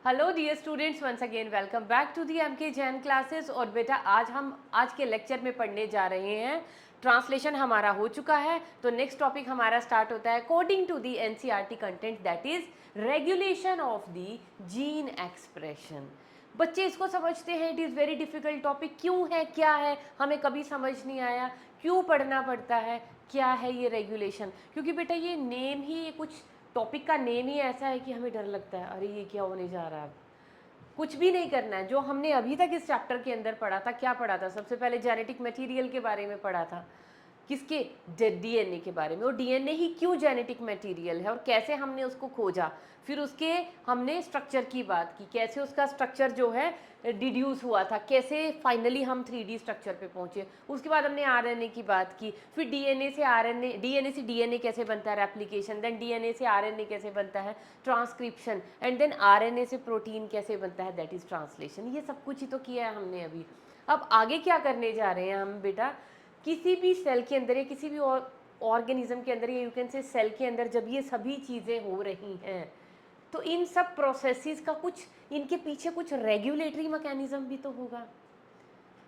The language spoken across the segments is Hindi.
Hello dear students, once again welcome back to the MK Jain classes. और बेटा हम आज के लेक्चर में पढ़ने जा रहे हैं। ट्रांसलेशन हमारा हो चुका है, तो नेक्स्ट टॉपिक हमारा स्टार्ट होता है according to the NCERT content, that is regulation of the gene expression. बच्चे इसको समझते हैं, it is very difficult topic. क्यों है, क्या है, हमें कभी समझ नहीं आया, क्यों पढ़ना पड़ता है, क्या है ये रेगुलेशन। क्योंकि बेटा ये नेम ही, ये कुछ टॉपिक का नेम ही ऐसा है कि हमें डर लगता है, अरे ये क्या होने जा रहा है। कुछ भी नहीं करना है। जो हमने अभी तक इस चैप्टर के अंदर पढ़ा था, क्या पढ़ा था? सबसे पहले जेनेटिक मटेरियल के बारे में पढ़ा था। किसके? डीएनए के बारे में। और डीएनए ही क्यों जेनेटिक मटेरियल है और कैसे हमने उसको खोजा। फिर उसके हमने स्ट्रक्चर की बात की, कैसे उसका स्ट्रक्चर जो है डिड्यूस हुआ था, कैसे फाइनली हम 3D स्ट्रक्चर पे पहुंचे। उसके बाद हमने आरएनए की बात की, फिर डीएनए से आरएनए, डीएनए से डीएनए कैसे बनता है, रेप्लिकेशन, देन डीएनए से आरएनए कैसे बनता है, ट्रांसक्रिप्शन, एंड देन आरएनए से प्रोटीन कैसे बनता है, दैट इज ट्रांसलेशन। ये सब कुछ ही तो किया है हमने अभी। अब आगे क्या करने जा रहे हैं हम बेटा? किसी भी सेल के अंदर या किसी भी ऑर्गेनिज्म के अंदर, या यू कैन से सेल के अंदर, जब ये सभी चीज़ें हो रही हैं तो इन सब प्रोसेसेस का कुछ, इनके पीछे कुछ रेगुलेटरी मैकेनिज्म भी तो होगा।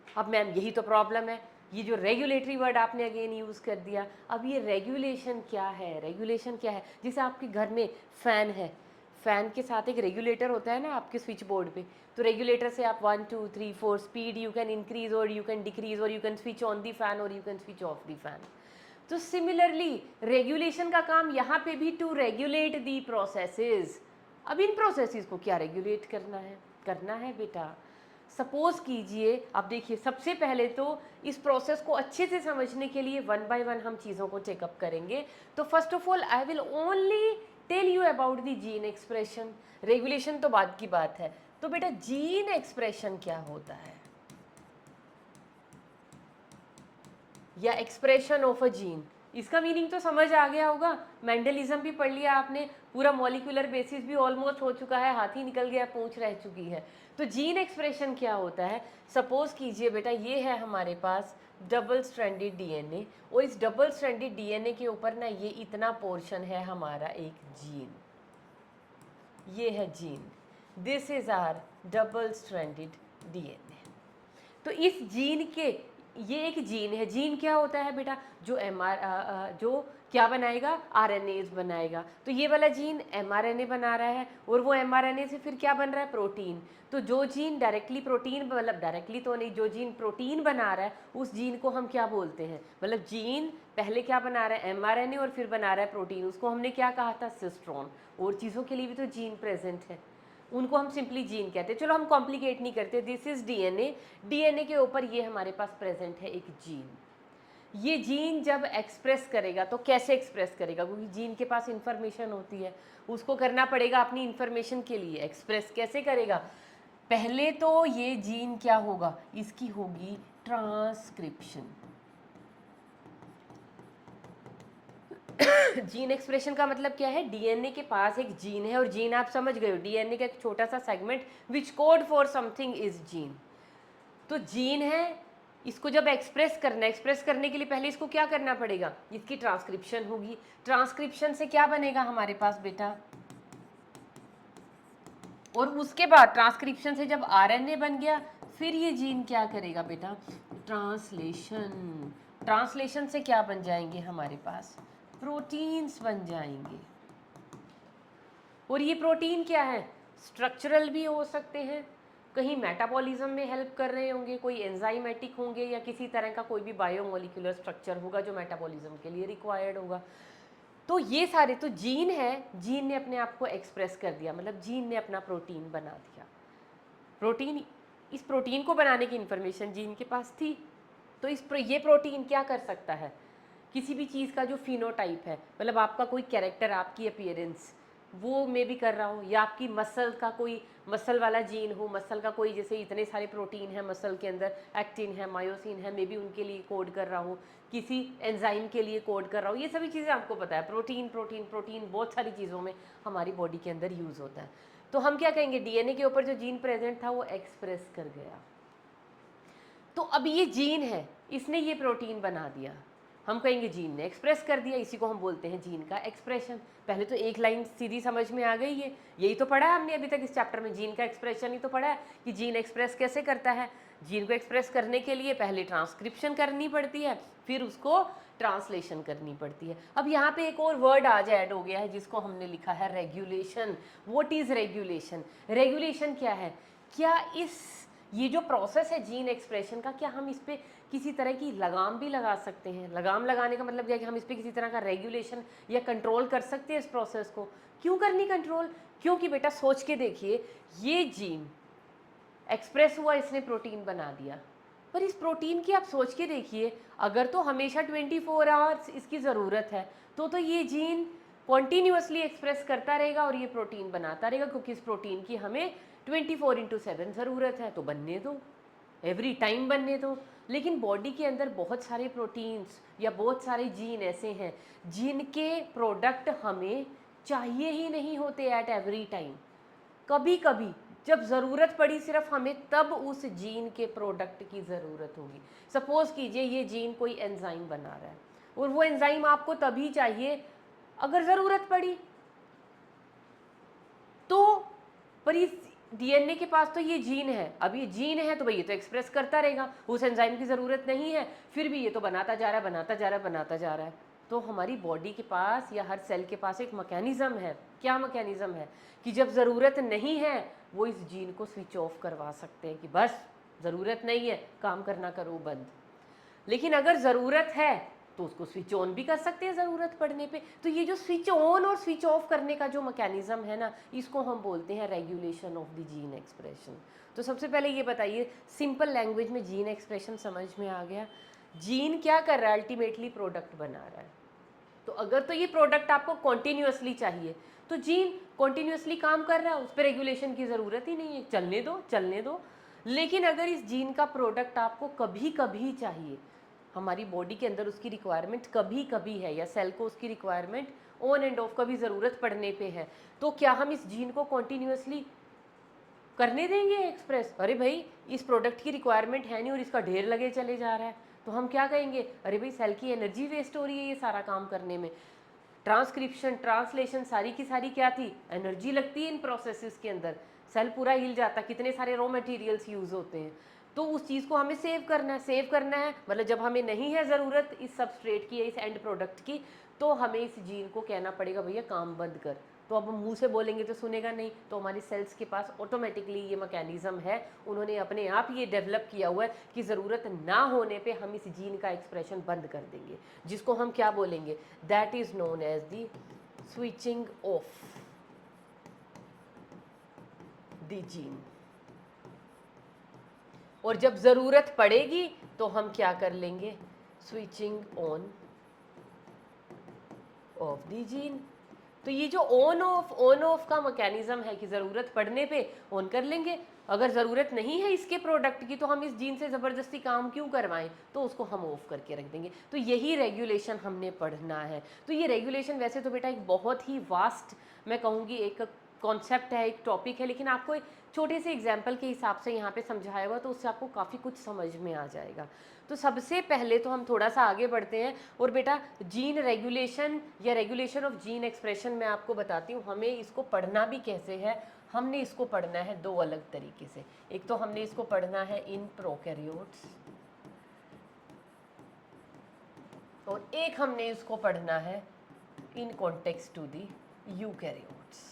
अब मैम यही तो प्रॉब्लम है, ये जो रेगुलेटरी वर्ड आपने अगेन यूज़ कर दिया। अब ये रेगुलेशन क्या है? रेगुलेशन क्या है? जैसे आपके घर में फ़ैन है, फ़ैन के साथ एक रेगुलेटर होता है ना आपके स्विच बोर्ड पे। तो रेगुलेटर से आप 1 2 3 4 स्पीड यू कैन इंक्रीज और यू कैन डिक्रीज, और you can switch on the fan और you can switch off the fan. तो सिमिलरली रेगुलेशन का काम यहाँ पे भी, टू रेगुलेट दी प्रोसेसेस। अब इन प्रोसेसेस को क्या रेगुलेट करना है बेटा? सपोज कीजिए, अब देखिए, सबसे पहले तो इस प्रोसेस को अच्छे से समझने के लिए वन बाय वन हम चीज़ों को चेकअप करेंगे। तो first of all I will only tell you about the gene expression. Regulation तो बाद की बात है। तो बेटा जीन एक्सप्रेशन क्या होता है, या एक्सप्रेशन ऑफ अ जीन, इसका मीनिंग तो समझ आ गया होगा। मेंडलिज्म भी पढ़ लिया आपने, पूरा मॉलिक्यूलर बेसिस भी ऑलमोस्ट हो चुका है, हाथी निकल गया पूंछ रह चुकी है। तो जीन एक्सप्रेशन क्या होता है? सपोज कीजिए बेटा, ये है हमारे पास डबल स्ट्रैंडेड डीएनए, और इस डबल स्ट्रैंडेड डीएनए के ऊपर ना ये इतना पोर्शन है हमारा एक जीन, ये है gene. This is our double stranded DNA. तो इस जीन के, ये एक जीन है। जीन क्या होता है बेटा? जो जो क्या बनाएगा? आरएनएज बनाएगा। तो ये वाला जीन एमआरएनए बना रहा है, और वो एमआरएनए से फिर क्या बन रहा है? प्रोटीन। तो जो जीन डायरेक्टली प्रोटीन, मतलब डायरेक्टली तो नहीं, जो जीन प्रोटीन बना रहा है उस जीन को हम क्या बोलते हैं? मतलब जीन पहले क्या बना रहा है? एमआरएनए, और फिर बना रहा है प्रोटीन, उसको हमने क्या कहा था? सिस्ट्रॉन। और चीज़ों के लिए भी तो जीन प्रेजेंट है, उनको हम सिंपली जीन कहते हैं। चलो हम कॉम्प्लिकेट नहीं करते, दिस इज डीएनए। डीएनए के ऊपर ये हमारे पास प्रेजेंट है एक जीन। ये जीन जब एक्सप्रेस करेगा तो कैसे एक्सप्रेस करेगा? क्योंकि जीन के पास इंफॉर्मेशन होती है, उसको करना पड़ेगा अपनी इंफॉर्मेशन के लिए। एक्सप्रेस कैसे करेगा? पहले तो ये जीन क्या होगा? इसकी होगी ट्रांसक्रिप्शन। जीन एक्सप्रेशन का मतलब क्या है? डीएनए के पास एक जीन है, और जीन आप समझ गए हो, डीएनए का एक छोटा सा segment which code for something is gene. तो जीन है, इसको जब एक्सप्रेस करना है, एक्सप्रेस करने के लिए पहले इसको क्या करना पड़ेगा? इसकी ट्रांसक्रिप्शन होगी। ट्रांसक्रिप्शन से क्या बनेगा हमारे पास बेटा? और उसके बाद ट्रांसक्रिप्शन से जब आरएनए बन गया, फिर ये जीन क्या करेगा बेटा? ट्रांसलेशन। ट्रांसलेशन से क्या बन जाएंगे हमारे पास? प्रोटीन्स बन जाएंगे। और ये प्रोटीन क्या है? स्ट्रक्चरल भी हो सकते हैं, कहीं मेटाबॉलिज्म में हेल्प कर रहे होंगे, कोई एंजाइमेटिक होंगे, या किसी तरह का कोई भी बायोमोलिकुलर स्ट्रक्चर होगा जो मेटाबॉलिज्म के लिए रिक्वायर्ड होगा। तो ये सारे तो जीन है, जीन ने अपने आप को एक्सप्रेस कर दिया, मतलब जीन ने अपना प्रोटीन बना दिया। प्रोटीन, इस प्रोटीन को बनाने की इंफॉर्मेशन जीन के पास थी। तो ये प्रोटीन क्या कर सकता है? किसी भी चीज़ का जो फिनोटाइप है, मतलब आपका कोई कैरेक्टर, आपकी अपीयरेंस, वो मे भी कर रहा हो, या आपकी मसल का कोई, मसल वाला जीन हो, मसल का कोई, जैसे इतने सारे प्रोटीन है मसल के अंदर, एक्टिन है, मायोसिन है, मे बी उनके लिए कोड कर रहा हो, किसी एंजाइम के लिए कोड कर रहा हो। ये सभी चीज़ें आपको पता है। प्रोटीन प्रोटीन प्रोटीन बहुत सारी चीज़ों में हमारी बॉडी के अंदर यूज़ होता है। तो हम क्या कहेंगे? डीएनए के ऊपर जो जीन प्रेजेंट था वो एक्सप्रेस कर गया। तो अब ये जीन है, इसने ये प्रोटीन बना दिया। हम कहेंगे जीन ने एक्सप्रेस कर दिया, इसी को हम बोलते हैं जीन का एक्सप्रेशन। पहले तो एक लाइन सीधी समझ में आ गई है, यही तो पढ़ा है हमने अभी तक इस चैप्टर में, जीन का एक्सप्रेशन ही तो पढ़ा है कि जीन एक्सप्रेस कैसे करता है। जीन को एक्सप्रेस करने के लिए पहले ट्रांसक्रिप्शन करनी पड़ती है, फिर उसको ट्रांसलेशन करनी पड़ती है। अब यहाँ पे एक और वर्ड आज ऐड हो गया है जिसको हमने लिखा है regulation. What is regulation? Regulation क्या है? क्या ये जो प्रोसेस है जीन एक्सप्रेशन का, क्या हम इस पर किसी तरह की लगाम भी लगा सकते हैं? लगाम लगाने का मतलब क्या है कि हम इस पर किसी तरह का रेगुलेशन या कंट्रोल कर सकते हैं इस प्रोसेस को। क्यों करनी कंट्रोल? क्योंकि बेटा सोच के देखिए, ये जीन एक्सप्रेस हुआ, इसने प्रोटीन बना दिया, पर इस प्रोटीन की आप सोच के देखिए, अगर तो हमेशा 24 आवर्स इसकी ज़रूरत है तो ये जीन कॉन्टीन्यूसली एक्सप्रेस करता रहेगा और ये प्रोटीन बनाता रहेगा, क्योंकि इस प्रोटीन की हमें 24/7 ज़रूरत है, तो बनने दो, एवरी टाइम बनने दो। लेकिन बॉडी के अंदर बहुत सारे प्रोटीन्स या बहुत सारे जीन ऐसे हैं जिनके प्रोडक्ट हमें चाहिए ही नहीं होते एट एवरी टाइम। कभी कभी जब ज़रूरत पड़ी सिर्फ हमें, तब उस जीन के प्रोडक्ट की ज़रूरत होगी। सपोज कीजिए ये जीन कोई एंजाइम बना रहा है और वो एंजाइम आपको तभी चाहिए अगर ज़रूरत पड़ी, तो पर इस डीएनए के पास तो ये जीन है, अब ये जीन है तो भाई ये तो एक्सप्रेस करता रहेगा, उस एंजाइम की ज़रूरत नहीं है, फिर भी ये तो बनाता जा रहा है, बनाता जा रहा है, बनाता जा रहा है। तो हमारी बॉडी के पास या हर सेल के पास एक मैकेनिज़्म है। क्या मैकेनिज़्म है? कि जब ज़रूरत नहीं है वो इस जीन को स्विच ऑफ करवा सकते हैं कि बस ज़रूरत नहीं है, काम करना करो बंद। लेकिन अगर ज़रूरत है तो उसको स्विच ऑन भी कर सकते हैं ज़रूरत पड़ने पे। तो ये जो स्विच ऑन और स्विच ऑफ करने का जो मैकेनिज़्म है ना, इसको हम बोलते हैं regulation of the gene expression. तो सबसे पहले ये बताइए, सिंपल लैंग्वेज में जीन एक्सप्रेशन समझ में आ गया। जीन क्या कर रहा है? अल्टीमेटली प्रोडक्ट बना रहा है। तो अगर तो ये प्रोडक्ट आपको कॉन्टीन्यूसली चाहिए तो जीन कॉन्टीन्यूसली काम कर रहा है, उस पर रेगुलेशन की ज़रूरत ही नहीं है, चलने दो चलने दो। लेकिन अगर इस जीन का प्रोडक्ट आपको कभी कभी चाहिए, हमारी बॉडी के अंदर उसकी रिक्वायरमेंट कभी कभी है, या सेल को उसकी रिक्वायरमेंट ऑन एंड ऑफ कभी ज़रूरत पड़ने पे है, तो क्या हम इस जीन को कॉन्टीन्यूसली करने देंगे एक्सप्रेस? अरे भाई इस प्रोडक्ट की रिक्वायरमेंट है नहीं और इसका ढेर लगे चले जा रहा है, तो हम क्या कहेंगे? अरे भाई सेल की एनर्जी वेस्ट हो रही है ये सारा काम करने में। ट्रांसक्रिप्शन, ट्रांसलेशन, सारी की सारी क्या थी? एनर्जी लगती है इन प्रोसेसेस के अंदर, सेल पूरा हिल जाता, कितने सारे रॉ मटेरियल्स यूज़ होते हैं। तो उस चीज़ को हमें सेव करना है। सेव करना है मतलब जब हमें नहीं है ज़रूरत इस सबस्ट्रेट की या इस एंड प्रोडक्ट की, तो हमें इस जीन को कहना पड़ेगा भैया काम बंद कर। तो अब हम मुंह से बोलेंगे तो सुनेगा नहीं, तो हमारी सेल्स के पास ऑटोमेटिकली ये मैकेनिज़्म है, उन्होंने अपने आप ये डेवलप किया हुआ है कि ज़रूरत ना होने पे हम इस जीन का एक्सप्रेशन बंद कर देंगे, जिसको हम क्या बोलेंगे? That is known as the switching off the gene. और जब ज़रूरत पड़ेगी तो हम क्या कर लेंगे? Switching on off the gene. तो ये जो ऑन ऑफ का मैकेनिज्म है कि ज़रूरत पड़ने पे ऑन कर लेंगे, अगर ज़रूरत नहीं है इसके प्रोडक्ट की तो हम इस जीन से ज़बरदस्ती काम क्यों करवाएं, तो उसको हम ऑफ करके रख देंगे। तो यही रेगुलेशन हमने पढ़ना है। तो ये रेगुलेशन वैसे तो बेटा एक बहुत ही वास्ट, मैं कहूँगी एक कॉन्सेप्ट है, एक टॉपिक है, लेकिन आपको एक छोटे से एग्जाम्पल के हिसाब से यहाँ पे समझाया हुआ तो उससे आपको काफ़ी कुछ समझ में आ जाएगा। तो सबसे पहले तो हम थोड़ा सा आगे बढ़ते हैं और बेटा जीन रेगुलेशन या रेगुलेशन ऑफ जीन एक्सप्रेशन मैं आपको बताती हूँ हमें इसको पढ़ना भी कैसे है। हमने इसको पढ़ना है दो अलग तरीके से। एक तो हमने इसको पढ़ना है इन प्रोकैरियोट्स और एक हमने इसको पढ़ना है in context to the eukaryotes.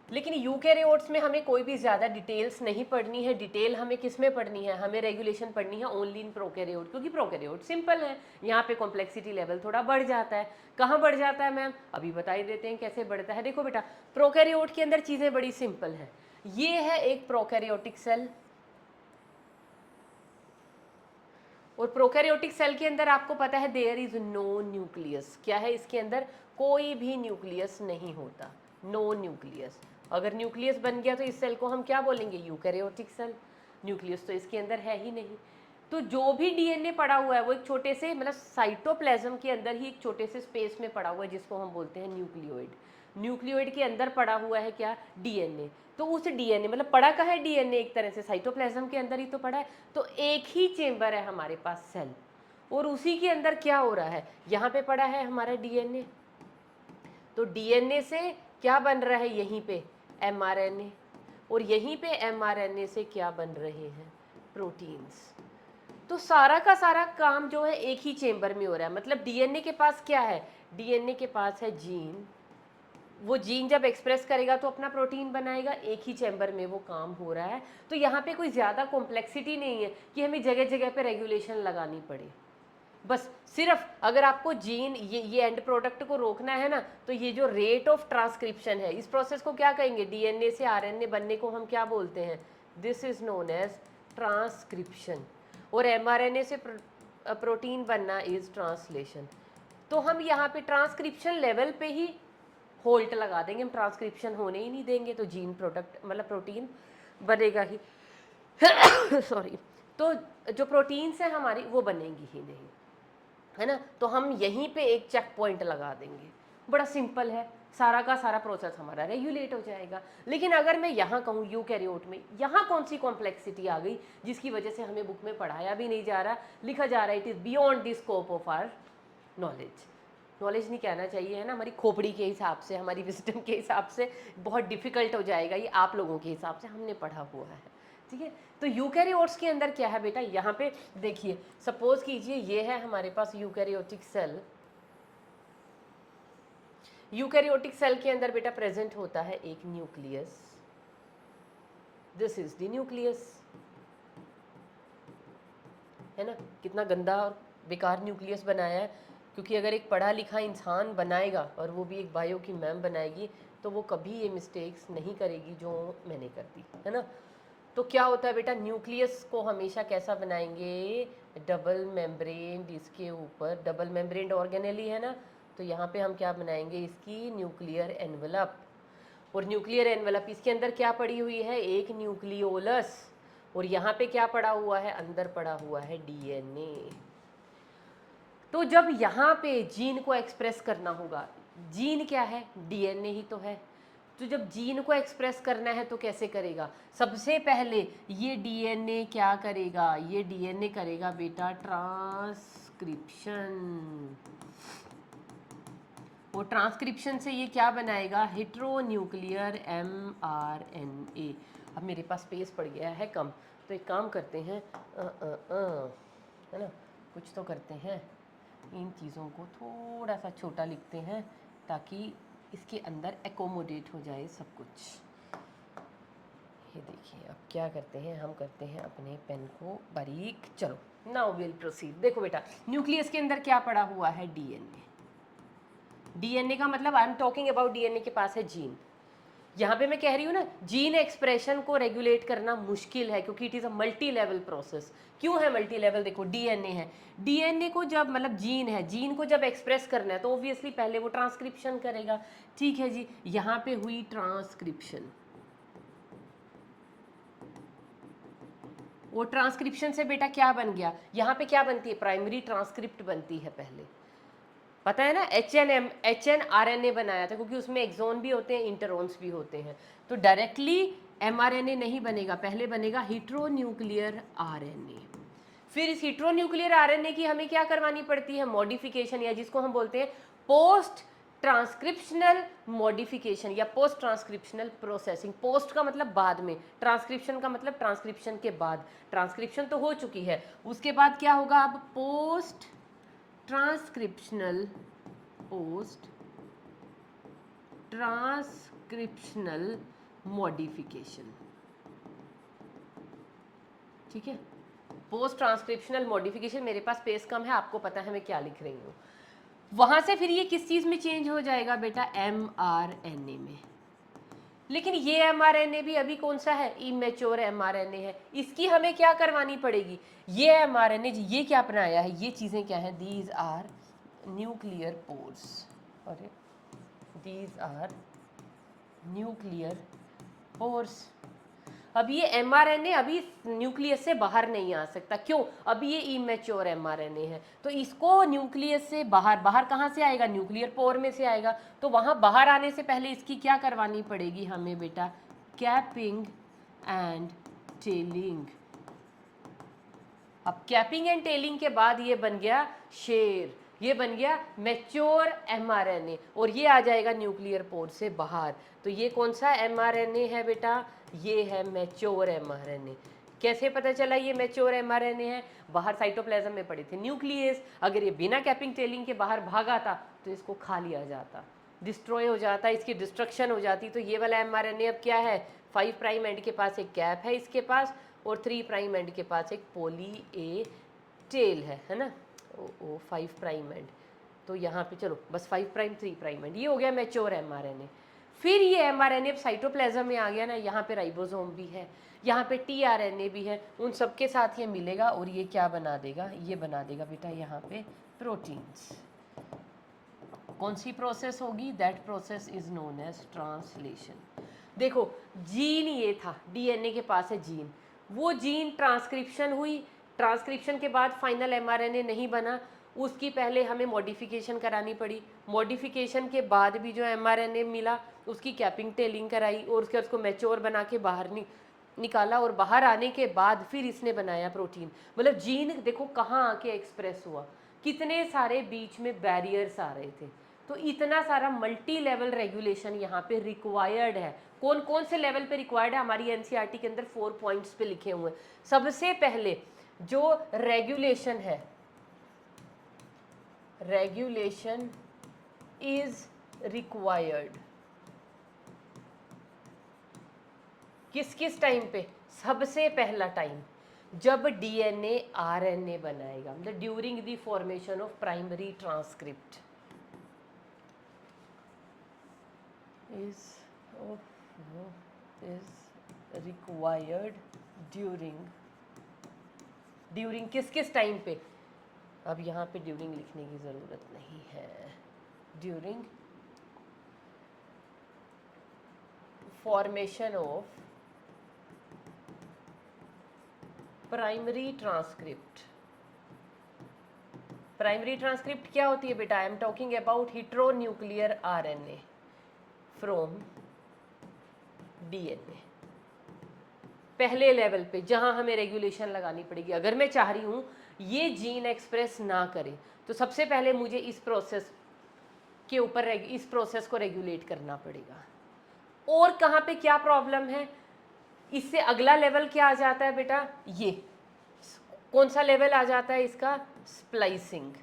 लेकिन यूकैरियोट्स में हमें कोई भी ज़्यादा डिटेल्स नहीं पढ़नी है। डिटेल हमें किस में पढ़नी है? हमें रेगुलेशन पढ़नी है ओनली इन प्रोकैरियोट, क्योंकि प्रोकैरियोट सिंपल है, यहाँ पे कॉम्प्लेक्सिटी लेवल थोड़ा बढ़ जाता है। कहाँ बढ़ जाता है मैम? अभी बता ही देते हैं कैसे बढ़ता है। देखो बेटा प्रोकैरियोट के अंदर चीज़ें बड़ी सिंपल हैं। ये है एक प्रोकैरियोटिक सेल और प्रोकैरियोटिक सेल के अंदर आपको पता है देयर इज नो न्यूक्लियस। क्या है इसके अंदर? कोई भी न्यूक्लियस नहीं होता, नो न्यूक्लियस। अगर न्यूक्लियस बन गया तो इस सेल को हम क्या बोलेंगे? Eukaryotic cell. न्यूक्लियस तो इसके अंदर है ही नहीं। तो जो भी डीएनए पड़ा हुआ है वो एक छोटे से मतलब साइटोप्लाज्म के अंदर ही एक छोटे से स्पेस में पड़ा हुआ है जिसको हम बोलते हैं न्यूक्लियोइड। न्यूक्लियोइड के अंदर पड़ा हुआ है क्या? डीएनए। तो उस डीएनए मतलब पड़ा कहाँ है डीएनए? एक तरह से साइटोप्लाज्म के अंदर ही तो पड़ा है। तो एक ही चेंबर है हमारे पास सेल, और उसी के अंदर क्या हो रहा है, यहाँ पे पड़ा है हमारा डीएनए, तो डीएनए से क्या बन रहा है यहीं पे एमआरएनए, और यहीं पे एमआरएनए से क्या बन रहे हैं प्रोटीन्स। तो सारा का सारा काम जो है एक ही चेंबर में हो रहा है। मतलब डीएनए के पास क्या है, डीएनए के पास है जीन, वो जीन जब एक्सप्रेस करेगा तो अपना प्रोटीन बनाएगा, एक ही चैम्बर में वो काम हो रहा है। तो यहाँ पे कोई ज़्यादा कॉम्प्लेक्सिटी नहीं है कि हमें जगह जगह पे रेगुलेशन लगानी पड़े। बस सिर्फ अगर आपको जीन ये एंड प्रोडक्ट को रोकना है ना, तो ये जो रेट ऑफ ट्रांसक्रिप्शन है, इस प्रोसेस को क्या कहेंगे, डीएनए से आरएनए बनने को हम क्या बोलते हैं, this is known as transcription. और एमआरएनए से प्रोटीन बनना इज ट्रांसलेशन। तो हम यहाँ पे ट्रांसक्रिप्शन लेवल पे ही होल्ट लगा देंगे, हम ट्रांसक्रिप्शन होने ही नहीं देंगे, तो जीन प्रोडक्ट मतलब प्रोटीन बनेगा ही सॉरी। तो जो प्रोटीन्स हैं हमारी वो बनेंगी ही नहीं, है ना। तो हम यहीं पे एक चेक पॉइंट लगा देंगे, बड़ा सिंपल है, सारा का सारा प्रोसेस हमारा रेगुलेट हो जाएगा। लेकिन अगर मैं यहाँ कहूँ यूकैरियोट में, यहाँ कौन सी कॉम्प्लेक्सिटी आ गई जिसकी वजह से हमें बुक में पढ़ाया भी नहीं जा रहा, लिखा जा रहा है it is beyond the scope of our knowledge. Knowledge नहीं कहना चाहिए, है ना, हमारी खोपड़ी के हिसाब से, हमारी विजडम के हिसाब से बहुत डिफिकल्ट हो जाएगा, ये आप लोगों के हिसाब से हमने पढ़ा हुआ है, ठीक है। तो यूकैरियोट्स के अंदर क्या है बेटा, यहाँ पे देखिए, सपोज कीजिए ये है हमारे पास यूकैरियोटिक सेल। यूकैरियोटिक सेल के अंदर बेटा प्रेजेंट होता है एक nucleus, this is the nucleus, है ना। कितना गंदा और बेकार न्यूक्लियस बनाया है, क्योंकि अगर एक पढ़ा लिखा इंसान बनाएगा और वो भी एक बायो की मैम बनाएगी तो वो कभी ये मिस्टेक्स नहीं करेगी जो मैंने कर दी, है ना। तो क्या होता है बेटा, न्यूक्लियस को हमेशा कैसा बनाएंगे, डबल मेम्ब्रेन, इसके ऊपर डबल मेम्ब्रेन ऑर्गेनेली है ना, तो यहाँ पे हम क्या बनाएंगे, इसकी न्यूक्लियर एनवलप। और न्यूक्लियर एनवलप, इसके अंदर क्या पड़ी हुई है, एक न्यूक्लियोलस, और यहाँ पे क्या पड़ा हुआ है, अंदर पड़ा हुआ है डीएनए। तो जब यहाँ पे जीन को एक्सप्रेस करना होगा, जीन क्या है, डीएनए ही तो है, तो जब जीन को एक्सप्रेस करना है तो कैसे करेगा, सबसे पहले ये डीएनए क्या करेगा, ये डीएनए करेगा बेटा ट्रांसक्रिप्शन, और ट्रांसक्रिप्शन से ये क्या बनाएगा, हेटेरोन्यूक्लियर एमआरएनए। अब मेरे पास स्पेस पड़ गया है कम, तो एक काम करते हैं, है ना, कुछ तो करते हैं, इन चीज़ों को थोड़ा सा छोटा लिखते हैं ताकि इसके अंदर एकोमोडेट हो जाए सब कुछ। ये देखिए, अब क्या करते हैं, हम करते हैं अपने पेन को बारीक। चलो नाउ विल प्रोसीड। देखो बेटा, न्यूक्लियस के अंदर क्या पड़ा हुआ है, डीएनए। डीएनए का मतलब आई एम टॉकिंग अबाउट डीएनए के पास है जीन। यहाँ पे मैं कह रही हूँ ना, जीन एक्सप्रेशन को रेगुलेट करना मुश्किल है क्योंकि it is a multi level process. क्यों है मल्टी लेवल, देखो डीएनए है, डीएनए को जब मतलब जीन है, जीन को जब एक्सप्रेस करना है तो ऑब्वियसली पहले वो ट्रांसक्रिप्शन करेगा, ठीक है जी। यहाँ पे हुई ट्रांसक्रिप्शन, वो ट्रांसक्रिप्शन से बेटा क्या बन गया, यहाँ पे क्या बनती है, प्राइमरी ट्रांसक्रिप्ट बनती है पहले, पता है ना, H N R N A बनाया था क्योंकि उसमें एक्सोन भी होते हैं, इंटरॉन्स भी होते हैं। तो डायरेक्टली एमआरएनए नहीं बनेगा, पहले बनेगा हेटेरोन्यूक्लियर आरएनए। फिर इस हेटेरोन्यूक्लियर आरएनए की हमें क्या करवानी पड़ती है, मॉडिफिकेशन, या जिसको हम बोलते हैं पोस्ट ट्रांसक्रिप्शनल मॉडिफिकेशन या पोस्ट ट्रांसक्रिप्शनल प्रोसेसिंग। पोस्ट का मतलब बाद में, ट्रांसक्रिप्शन का मतलब ट्रांसक्रिप्शन के बाद। ट्रांसक्रिप्शन तो हो चुकी है, उसके बाद क्या होगा, अब post transcriptional, post transcriptional modification, ठीक है। पोस्ट ट्रांसक्रिप्शनल मॉडिफिकेशन, मेरे पास स्पेस कम है, आपको पता है मैं क्या लिख रही हूँ। वहां से फिर ये किस चीज में चेंज हो जाएगा बेटा, एमआरएनए में। लेकिन ये एमआरएनए भी अभी कौन सा है, इमेच्योर एमआरएनए है, इसकी हमें क्या करवानी पड़ेगी, ये एमआरएनए ये क्या अपनाया है, ये चीजें क्या है, दीज आर न्यूक्लियर पोर्स, अरे दीज आर न्यूक्लियर पोर्स। अब ये एमआरएनए अभी न्यूक्लियस से बाहर नहीं आ सकता, क्यों, अभी ये इमेच्योर एमआरएनए है, तो इसको न्यूक्लियस से बाहर, बाहर कहाँ से आएगा, न्यूक्लियर पोर में से आएगा, तो वहाँ बाहर आने से पहले इसकी क्या करवानी पड़ेगी हमें बेटा, कैपिंग एंड टेलिंग। अब कैपिंग एंड टेलिंग के बाद ये बन गया शेर, ये बन गया मैच्योर mRNA और ये आ जाएगा न्यूक्लियर पोर से बाहर। तो ये कौन सा mRNA है बेटा, ये है मैच्योर mRNA। कैसे पता चला ये मैच्योर mRNA है, बाहर साइटोप्लाज्म में पड़े थे न्यूक्लियस, अगर ये बिना कैपिंग टेलिंग के बाहर भागा था तो इसको खा लिया जाता, डिस्ट्रॉय हो जाता, इसकी डिस्ट्रक्शन हो जाती। तो ये वाला mRNA अब क्या है, 5 प्राइम एंड के पास एक कैप है इसके पास और 3 प्राइम एंड के पास एक पॉली ए टेल है ना, ओ 5 प्राइम एंड। तो यहाँ पे चलो बस 5 प्राइम 3 प्राइम एंड, ये हो गया मैच्योर mRNA। फिर ये mRNA साइटोप्लाज्म में आ गया ना, यहाँ पे राइबोसोम भी है, यहाँ पे tRNA भी है, उन सबके साथ ये मिलेगा और ये क्या बना देगा, ये बना देगा बेटा यहाँ पे प्रोटीन्स। कौन सी प्रोसेस होगी, that process is known as translation. देखो जीन ये था, डीएनए के पास है जीन, वो जीन ट्रांसक्रिप्शन हुई, ट्रांसक्रिप्शन के बाद फाइनल mRNA नहीं बना, उसकी पहले हमें मॉडिफिकेशन करानी पड़ी, मॉडिफिकेशन के बाद भी जो mRNA मिला उसकी कैपिंग टेलिंग कराई और उसको मैच्योर बना के बाहर निकाला और बाहर आने के बाद फिर इसने बनाया प्रोटीन। मतलब जीन देखो कहाँ आके एक्सप्रेस हुआ, कितने सारे बीच में बैरियर्स आ रहे थे। तो इतना सारा मल्टी लेवल रेगुलेशन यहाँ पे रिक्वायर्ड है। कौन कौन से लेवल पे रिक्वायर्ड है, हमारी एनसीईआरटी के अंदर 4 पॉइंट्स पे लिखे हुए हैं। सबसे पहले जो रेगुलेशन है, रेगुलेशन इज रिक्वायर्ड किस किस टाइम पे, सबसे पहला टाइम जब डीएनए आरएनए बनाएगा, मतलब during the formation of primary transcript is required during किस किस टाइम पे, अब यहाँ पे ड्यूरिंग लिखने की ज़रूरत नहीं है, during formation of primary transcript. Primary transcript क्या होती है बेटा, I am talking about heteronuclear RNA from DNA. पहले लेवल पे जहां हमें रेगुलेशन लगानी पड़ेगी, अगर मैं चाह रही हूं ये जीन एक्सप्रेस ना करे तो सबसे पहले मुझे इस प्रोसेस के ऊपर इस प्रोसेस को रेगुलेट करना पड़ेगा। और कहां पे क्या प्रॉब्लम है, इससे अगला लेवल क्या आ जाता है बेटा, ये कौन सा लेवल आ जाता है इसका, स्प्लाइसिंग।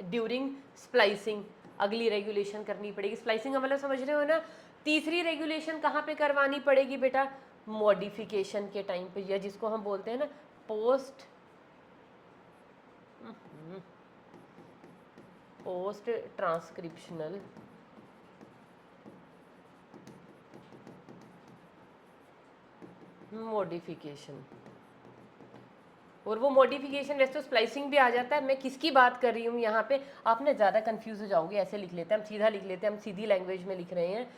ड्यूरिंग स्प्लाइसिंग अगली रेगुलेशन करनी पड़ेगी। स्प्लाइसिंग का मतलब समझ रहे हो ना। तीसरी रेगुलेशन कहाँ पे करवानी पड़ेगी बेटा, मॉडिफिकेशन के टाइम पे, या जिसको हम बोलते हैं ना पोस्ट ट्रांसक्रिप्शनल मॉडिफिकेशन। और वो मॉडिफिकेशन वैसे तो स्प्लाइसिंग भी आ जाता है, मैं किसकी बात कर रही हूँ यहाँ पे, आप ना ज़्यादा कंफ्यूज हो जाओगे। ऐसे लिख लेते हैं हम, सीधा लिख लेते हैं हम, सीधी लैंग्वेज में लिख रहे हैं।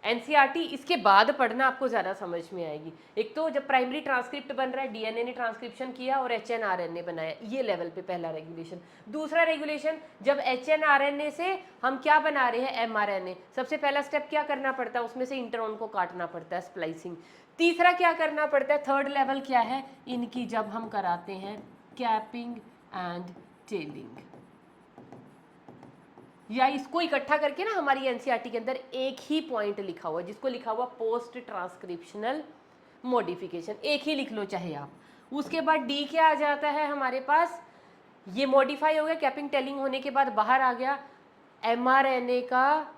एनसीईआरटी इसके बाद पढ़ना आपको ज़्यादा समझ में आएगी। एक तो जब प्राइमरी ट्रांसक्रिप्ट बन रहा है, डीएनए ने ट्रांसक्रिप्शन किया और एचएनआरएनए बनाया, ये लेवल पे पहला रेगुलेशन। दूसरा रेगुलेशन जब एचएनआरएनए से हम क्या बना रहे हैं, एमआरएनए, सबसे पहला स्टेप क्या करना पड़ता है, उसमें से इंटरॉन को काटना पड़ता है, स्प्लाइसिंग। तीसरा क्या करना पड़ता है, थर्ड लेवल क्या है इनकी, जब हम कराते हैं कैपिंग एंड टेलिंग, या इसको इकट्ठा करके ना हमारी एनसीईआरटी के अंदर एक ही पॉइंट लिखा हुआ, जिसको लिखा हुआ पोस्ट ट्रांसक्रिप्शनल मॉडिफिकेशन, एक ही लिख लो चाहे आप। उसके बाद डी क्या आ जाता है हमारे पास, ये मॉडिफाई हो गया, कैपिंग टेलिंग होने के बाद बाहर आ गया एमआरएनए का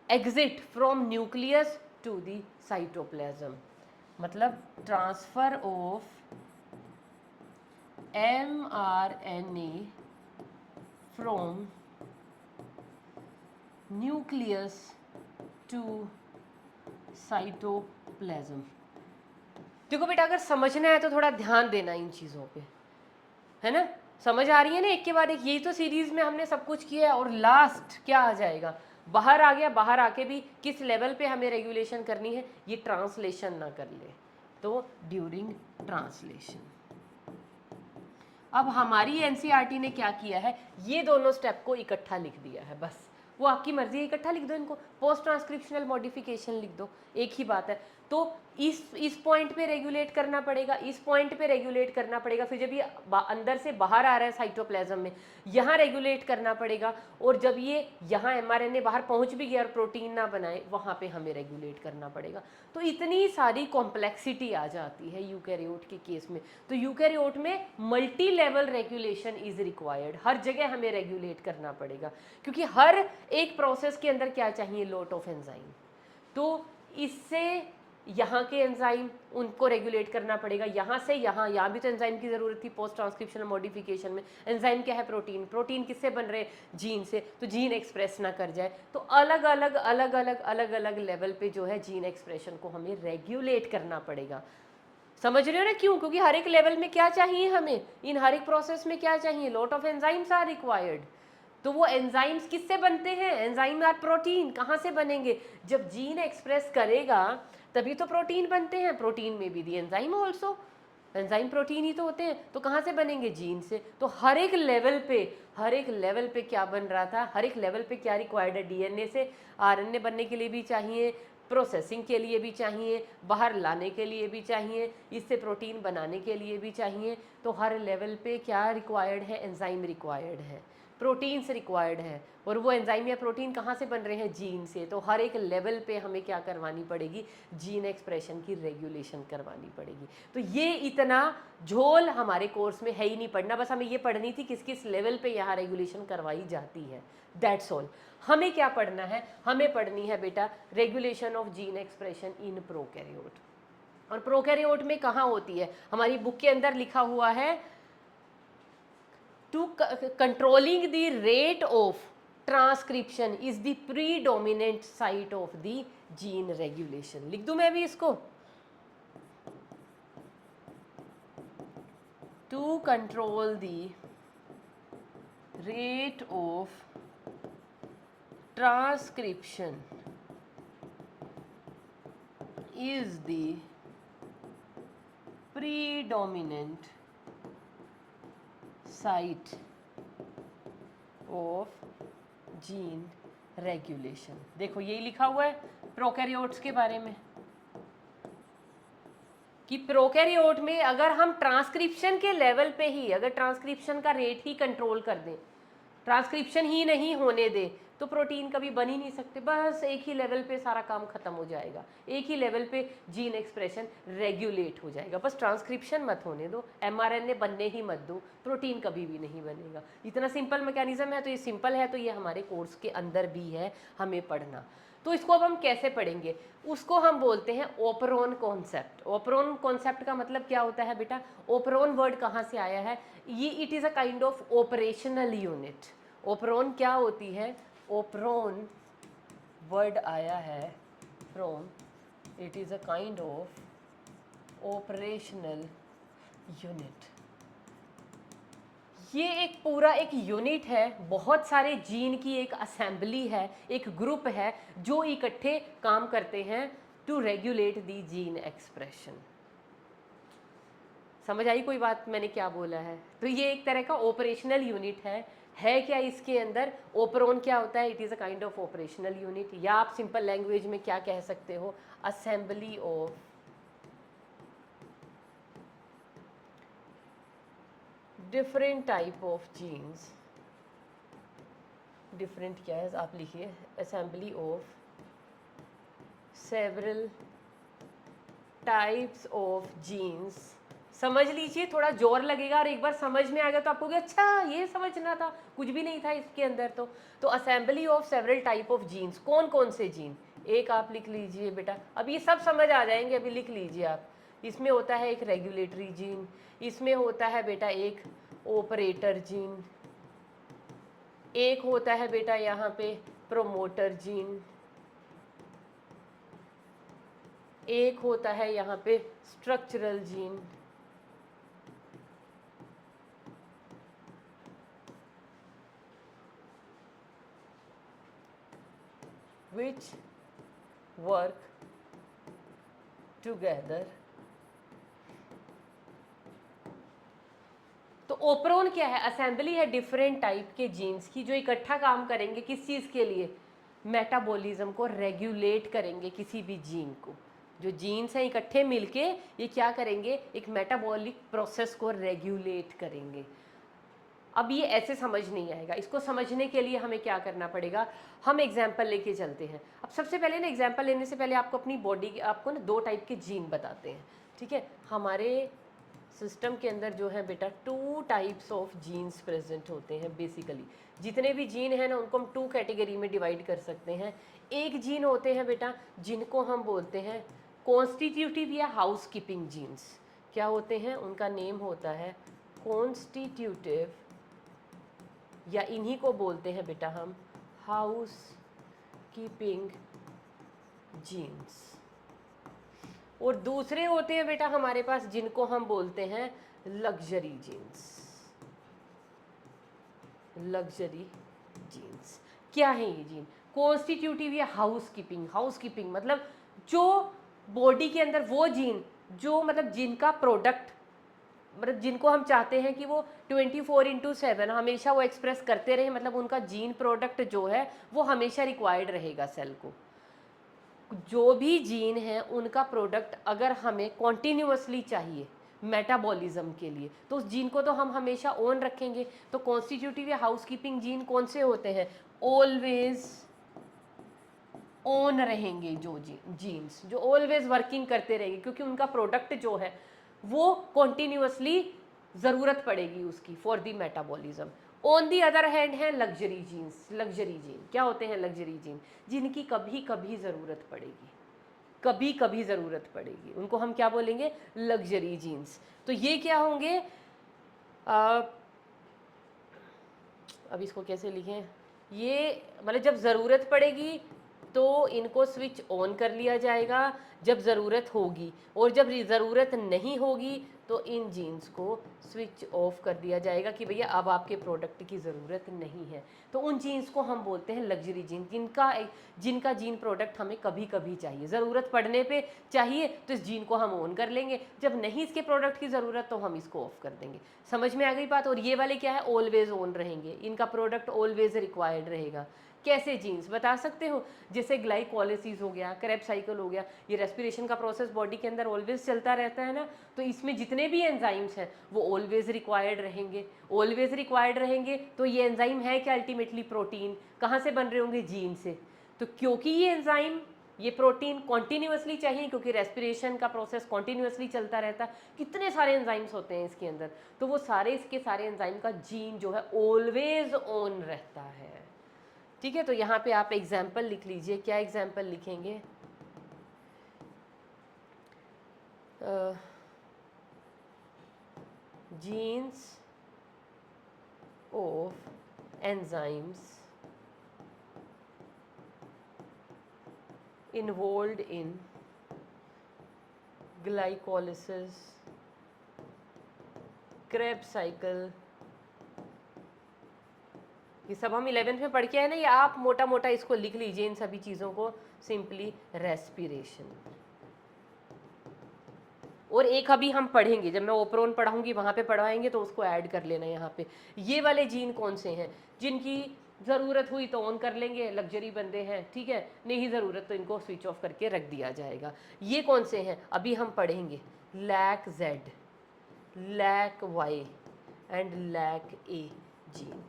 exit from nucleus to the cytoplasm, मतलब transfer of mRNA from nucleus to cytoplasm. देखो बेटा, अगर समझना है तो थोड़ा ध्यान देना इन चीज़ों पे, है ना। समझ आ रही है ना, एक के बाद एक, यही तो सीरीज में हमने सब कुछ किया है। और लास्ट क्या आ जाएगा, बाहर आ गया, बाहर आके भी किस लेवल पे हमें रेगुलेशन करनी है, ये ट्रांसलेशन ना कर ले तो ड्यूरिंग ट्रांसलेशन। अब हमारी एनसीईआरटी ने क्या किया है, ये दोनों स्टेप को इकट्ठा लिख दिया है बस, वो आपकी मर्जी है, इकट्ठा लिख दो इनको, पोस्ट ट्रांसक्रिप्शनल मॉडिफिकेशन लिख दो, एक ही बात है। तो इस पॉइंट पे रेगुलेट करना पड़ेगा, इस पॉइंट पे रेगुलेट करना पड़ेगा, फिर जब ये अंदर से बाहर आ रहा है साइटोप्लाज्म में, यहाँ रेगुलेट करना पड़ेगा, और जब ये यहाँ mRNA बाहर पहुँच भी गया और प्रोटीन ना बनाए, वहाँ पे हमें रेगुलेट करना पड़ेगा। तो इतनी सारी कॉम्प्लेक्सिटी आ जाती है यूकैरियोट के केस में। तो यूकैरियोट में multi level regulation is required, हर जगह हमें रेगुलेट करना पड़ेगा, क्योंकि हर एक प्रोसेस के अंदर क्या चाहिए, लॉट ऑफ एंजाइम। तो इससे यहाँ के एंजाइम उनको रेगुलेट करना पड़ेगा, यहाँ से यहाँ भी तो एंजाइम की ज़रूरत थी पोस्ट ट्रांसक्रिप्शनल मॉडिफिकेशन में। एंजाइम क्या है, प्रोटीन, प्रोटीन किससे बन रहे हैं, जीन से, तो जीन एक्सप्रेस ना कर जाए। तो अलग अलग लेवल पे जो है जीन एक्सप्रेशन को हमें रेगुलेट करना पड़ेगा। समझ रहे हो ना क्यों, क्योंकि हर एक लेवल में क्या चाहिए हमें, इन हर एक प्रोसेस में क्या चाहिए, lot of enzymes are required. तो वो एंजाइम्स किससे बनते हैं, एंजाइम आर प्रोटीन, कहाँ से बनेंगे, जब जीन एक्सप्रेस करेगा तभी तो प्रोटीन बनते हैं, प्रोटीन में भी the enzyme also, enzyme protein ही तो होते हैं, तो कहाँ से बनेंगे, जीन से। तो हर एक लेवल पे क्या बन रहा था, हर एक लेवल पे क्या रिक्वायर्ड है, डीएनए से आरएनए बनने के लिए भी चाहिए, प्रोसेसिंग के लिए भी चाहिए, बाहर लाने के लिए भी चाहिए, इससे प्रोटीन बनाने के लिए भी चाहिए। तो हर लेवल पे क्या रिक्वायर्ड है, एंजाइम रिक्वायर्ड है, प्रोटीन्स रिक्वायर्ड है, और वो एंजाइम या प्रोटीन कहाँ से बन रहे हैं, जीन से। तो हर एक लेवल पे हमें क्या करवानी पड़ेगी, जीन एक्सप्रेशन की रेगुलेशन करवानी पड़ेगी। तो ये इतना झोल हमारे कोर्स में है ही नहीं पढ़ना, बस हमें ये पढ़नी थी किस किस लेवल पे यहाँ रेगुलेशन करवाई जाती है, दैट्स ऑल। हमें क्या पढ़ना है, हमें पढ़नी है बेटा regulation of gene expression in prokaryote. और प्रोकैरियोट में कहाँ होती है, हमारी बुक के अंदर लिखा हुआ है to controlling the rate of transcription is the predominant site of the gene regulation। लिख दूं मैं भी इसको, to control the rate of transcription is the predominant site of gene regulation. देखो यही लिखा हुआ है प्रोकैरियोट्स के बारे में कि प्रोकैरियोट में अगर हम ट्रांसक्रिप्शन के लेवल पे ही, अगर ट्रांसक्रिप्शन का रेट ही कंट्रोल कर दें, ट्रांसक्रिप्शन ही नहीं होने दें, तो प्रोटीन कभी बन ही नहीं सकते। बस एक ही लेवल पे सारा काम खत्म हो जाएगा, एक ही लेवल पे जीन एक्सप्रेशन रेगुलेट हो जाएगा। बस ट्रांसक्रिप्शन मत होने दो, एमआरएनए बनने ही मत दो, प्रोटीन कभी भी नहीं बनेगा। इतना सिंपल मैकेनिज्म है। तो ये सिंपल है, तो ये हमारे कोर्स के अंदर भी है हमें पढ़ना। तो इसको अब हम कैसे पढ़ेंगे, उसको हम बोलते हैं ओपरोन कॉन्सेप्ट। ओपरोन कॉन्सेप्ट का मतलब क्या होता है बेटा, ओपरोन वर्ड कहाँ से आया है, ये it is a kind of operational unit. Operon क्या होती है, ओपरोन वर्ड आया है from, it is a kind of operational unit. ये एक पूरा एक यूनिट है, बहुत सारे जीन की एक असेंबली है, एक ग्रुप है जो इकट्ठे काम करते हैं to regulate the gene expression. समझ आई कोई बात मैंने क्या बोला है। तो ये एक तरह का ऑपरेशनल यूनिट है क्या इसके अंदर, ओपरोन क्या होता है, it is a kind of operational unit, या आप सिंपल लैंग्वेज में क्या कह सकते हो, assembly of different type of genes. Different क्या है आप लिखिए, assembly of several types of genes. समझ लीजिए, थोड़ा जोर लगेगा और एक बार समझ में आ गया तो आपको अच्छा ये समझना था, कुछ भी नहीं था इसके अंदर। तो assembly of several type of genes, कौन कौन से जीन, एक आप लिख लीजिए बेटा, अब ये सब समझ आ जाएंगे, अभी लिख लीजिए आप। इसमें होता है एक रेगुलेटरी जीन, इसमें होता है बेटा एक ऑपरेटर जीन, एक होता है बेटा यहाँ पे प्रोमोटर जीन, एक होता है यहाँ पे structural gene, which work together। तो ओपरोन क्या है? असेंबली है डिफरेंट टाइप के जीन्स की जो इकट्ठा काम करेंगे किस चीज़ के लिए? मेटाबॉलिज्म को रेगुलेट करेंगे किसी भी जीन को। जो जीन्स हैं इकट्ठे मिलके ये क्या करेंगे? एक मेटाबॉलिक प्रोसेस को रेगुलेट करेंगे। अब ये ऐसे समझ नहीं आएगा, इसको समझने के लिए हमें क्या करना पड़ेगा? हम एग्जाम्पल लेके चलते हैं। अब सबसे पहले ना एग्जाम्पल लेने से पहले आपको अपनी बॉडी के आपको ना 2 टाइप के जीन बताते हैं, ठीक है? हमारे सिस्टम के अंदर जो है बेटा 2 टाइप्स ऑफ जीन्स प्रेजेंट होते हैं बेसिकली। जितने भी जीन हैं ना उनको हम 2 कैटेगरी में डिवाइड कर सकते हैं। एक जीन होते हैं बेटा जिनको हम बोलते हैं कॉन्स्टिट्यूटिव या हाउस कीपिंग जीन्स। क्या होते हैं? उनका नेम होता है कॉन्स्टिट्यूटिव, या इन्हीं को बोलते हैं बेटा हम हाउस कीपिंग जीन्स। और दूसरे होते हैं बेटा हमारे पास जिनको हम बोलते हैं लग्जरी जीन्स। लग्जरी जीन्स क्या है ये जीन? कॉन्स्टिट्यूटिव या हाउस कीपिंग। हाउस कीपिंग मतलब जो बॉडी के अंदर वो जीन जो मतलब जिनका प्रोडक्ट मतलब जिनको हम चाहते हैं कि वो 24/7 हमेशा वो एक्सप्रेस करते रहे, मतलब उनका जीन प्रोडक्ट जो है वो हमेशा रिक्वायर्ड रहेगा सेल को। जो भी जीन है उनका प्रोडक्ट अगर हमें कॉन्टिन्यूसली चाहिए मेटाबॉलिज्म के लिए तो उस जीन को तो हम हमेशा ऑन रखेंगे। तो कॉन्स्टिट्यूटिव या हाउसकीपिंग जीन कौन से होते हैं? ऑलवेज ऑन रहेंगे। जो जीन्स जो ऑलवेज वर्किंग करते रहेंगे क्योंकि उनका प्रोडक्ट जो है वो कॉन्टिन्यूसली ज़रूरत पड़ेगी उसकी for the metabolism. On the other hand है लग्जरी जीन्स। लग्जरी जीन क्या होते हैं? लग्जरी जीन जिनकी कभी कभी ज़रूरत पड़ेगी, कभी कभी ज़रूरत पड़ेगी, उनको हम क्या बोलेंगे? Luxury genes. तो ये क्या होंगे? अब इसको कैसे लिखें? ये मतलब जब ज़रूरत पड़ेगी तो इनको स्विच ऑन कर लिया जाएगा जब ज़रूरत होगी, और जब ज़रूरत नहीं होगी तो इन जीन्स को स्विच ऑफ कर दिया जाएगा कि भैया अब आपके प्रोडक्ट की ज़रूरत नहीं है। तो उन जीन्स को हम बोलते हैं लग्जरी जीन, जिनका जीन प्रोडक्ट हमें कभी कभी चाहिए, ज़रूरत पड़ने पे चाहिए तो इस जीन को हम ऑन कर लेंगे, जब नहीं इसके प्रोडक्ट की ज़रूरत तो हम इसको ऑफ कर देंगे। समझ में आ गई बात? और ये वाले क्या है? ऑलवेज ऑन रहेंगे, इनका प्रोडक्ट ऑलवेज रिक्वायर्ड रहेगा। कैसे जीन्स बता सकते हो? जैसे ग्लाइकोलाइसिस हो गया, क्रेब्स साइकिल हो गया, ये रेस्पिरेशन का प्रोसेस बॉडी के अंदर ऑलवेज चलता रहता है ना, तो इसमें जितने भी एंजाइम्स हैं वो ऑलवेज रिक्वायर्ड रहेंगे। ऑलवेज रिक्वायर्ड रहेंगे तो ये एंजाइम है क्या? Ultimately protein. कहाँ से बन रहे होंगे? जीन से। तो क्योंकि ये एंजाइम ये प्रोटीन कॉन्टिन्यूसली चाहिए क्योंकि रेस्पिरेशन का प्रोसेस कॉन्टिन्यूसली चलता रहता है, कितने सारे एंजाइम्स होते हैं इसके अंदर, तो वो सारे इसके सारे एंजाइम का जीन जो है ऑलवेज ऑन रहता है। ठीक है, तो यहाँ पे आप एग्जाम्पल लिख लीजिए। क्या एग्जाम्पल लिखेंगे? Jeans of enzymes involved in glycolysis, Krebs cycle। ये सब हम 11th में पढ़ के आए ना, ये आप मोटा मोटा इसको लिख लीजिए इन सभी चीज़ों को। Simply respiration. और एक अभी हम पढ़ेंगे, जब मैं ओपरोन पढ़ाऊंगी वहाँ पे पढ़वाएंगे तो उसको ऐड कर लेना यहाँ पे। ये वाले जीन कौन से हैं? जिनकी ज़रूरत हुई तो ऑन कर लेंगे, लग्जरी बंदे हैं, ठीक है, नहीं ज़रूरत तो इनको स्विच ऑफ करके रख दिया जाएगा। ये कौन से हैं? अभी हम पढ़ेंगे। Lac Z, lac Y and lac A gene.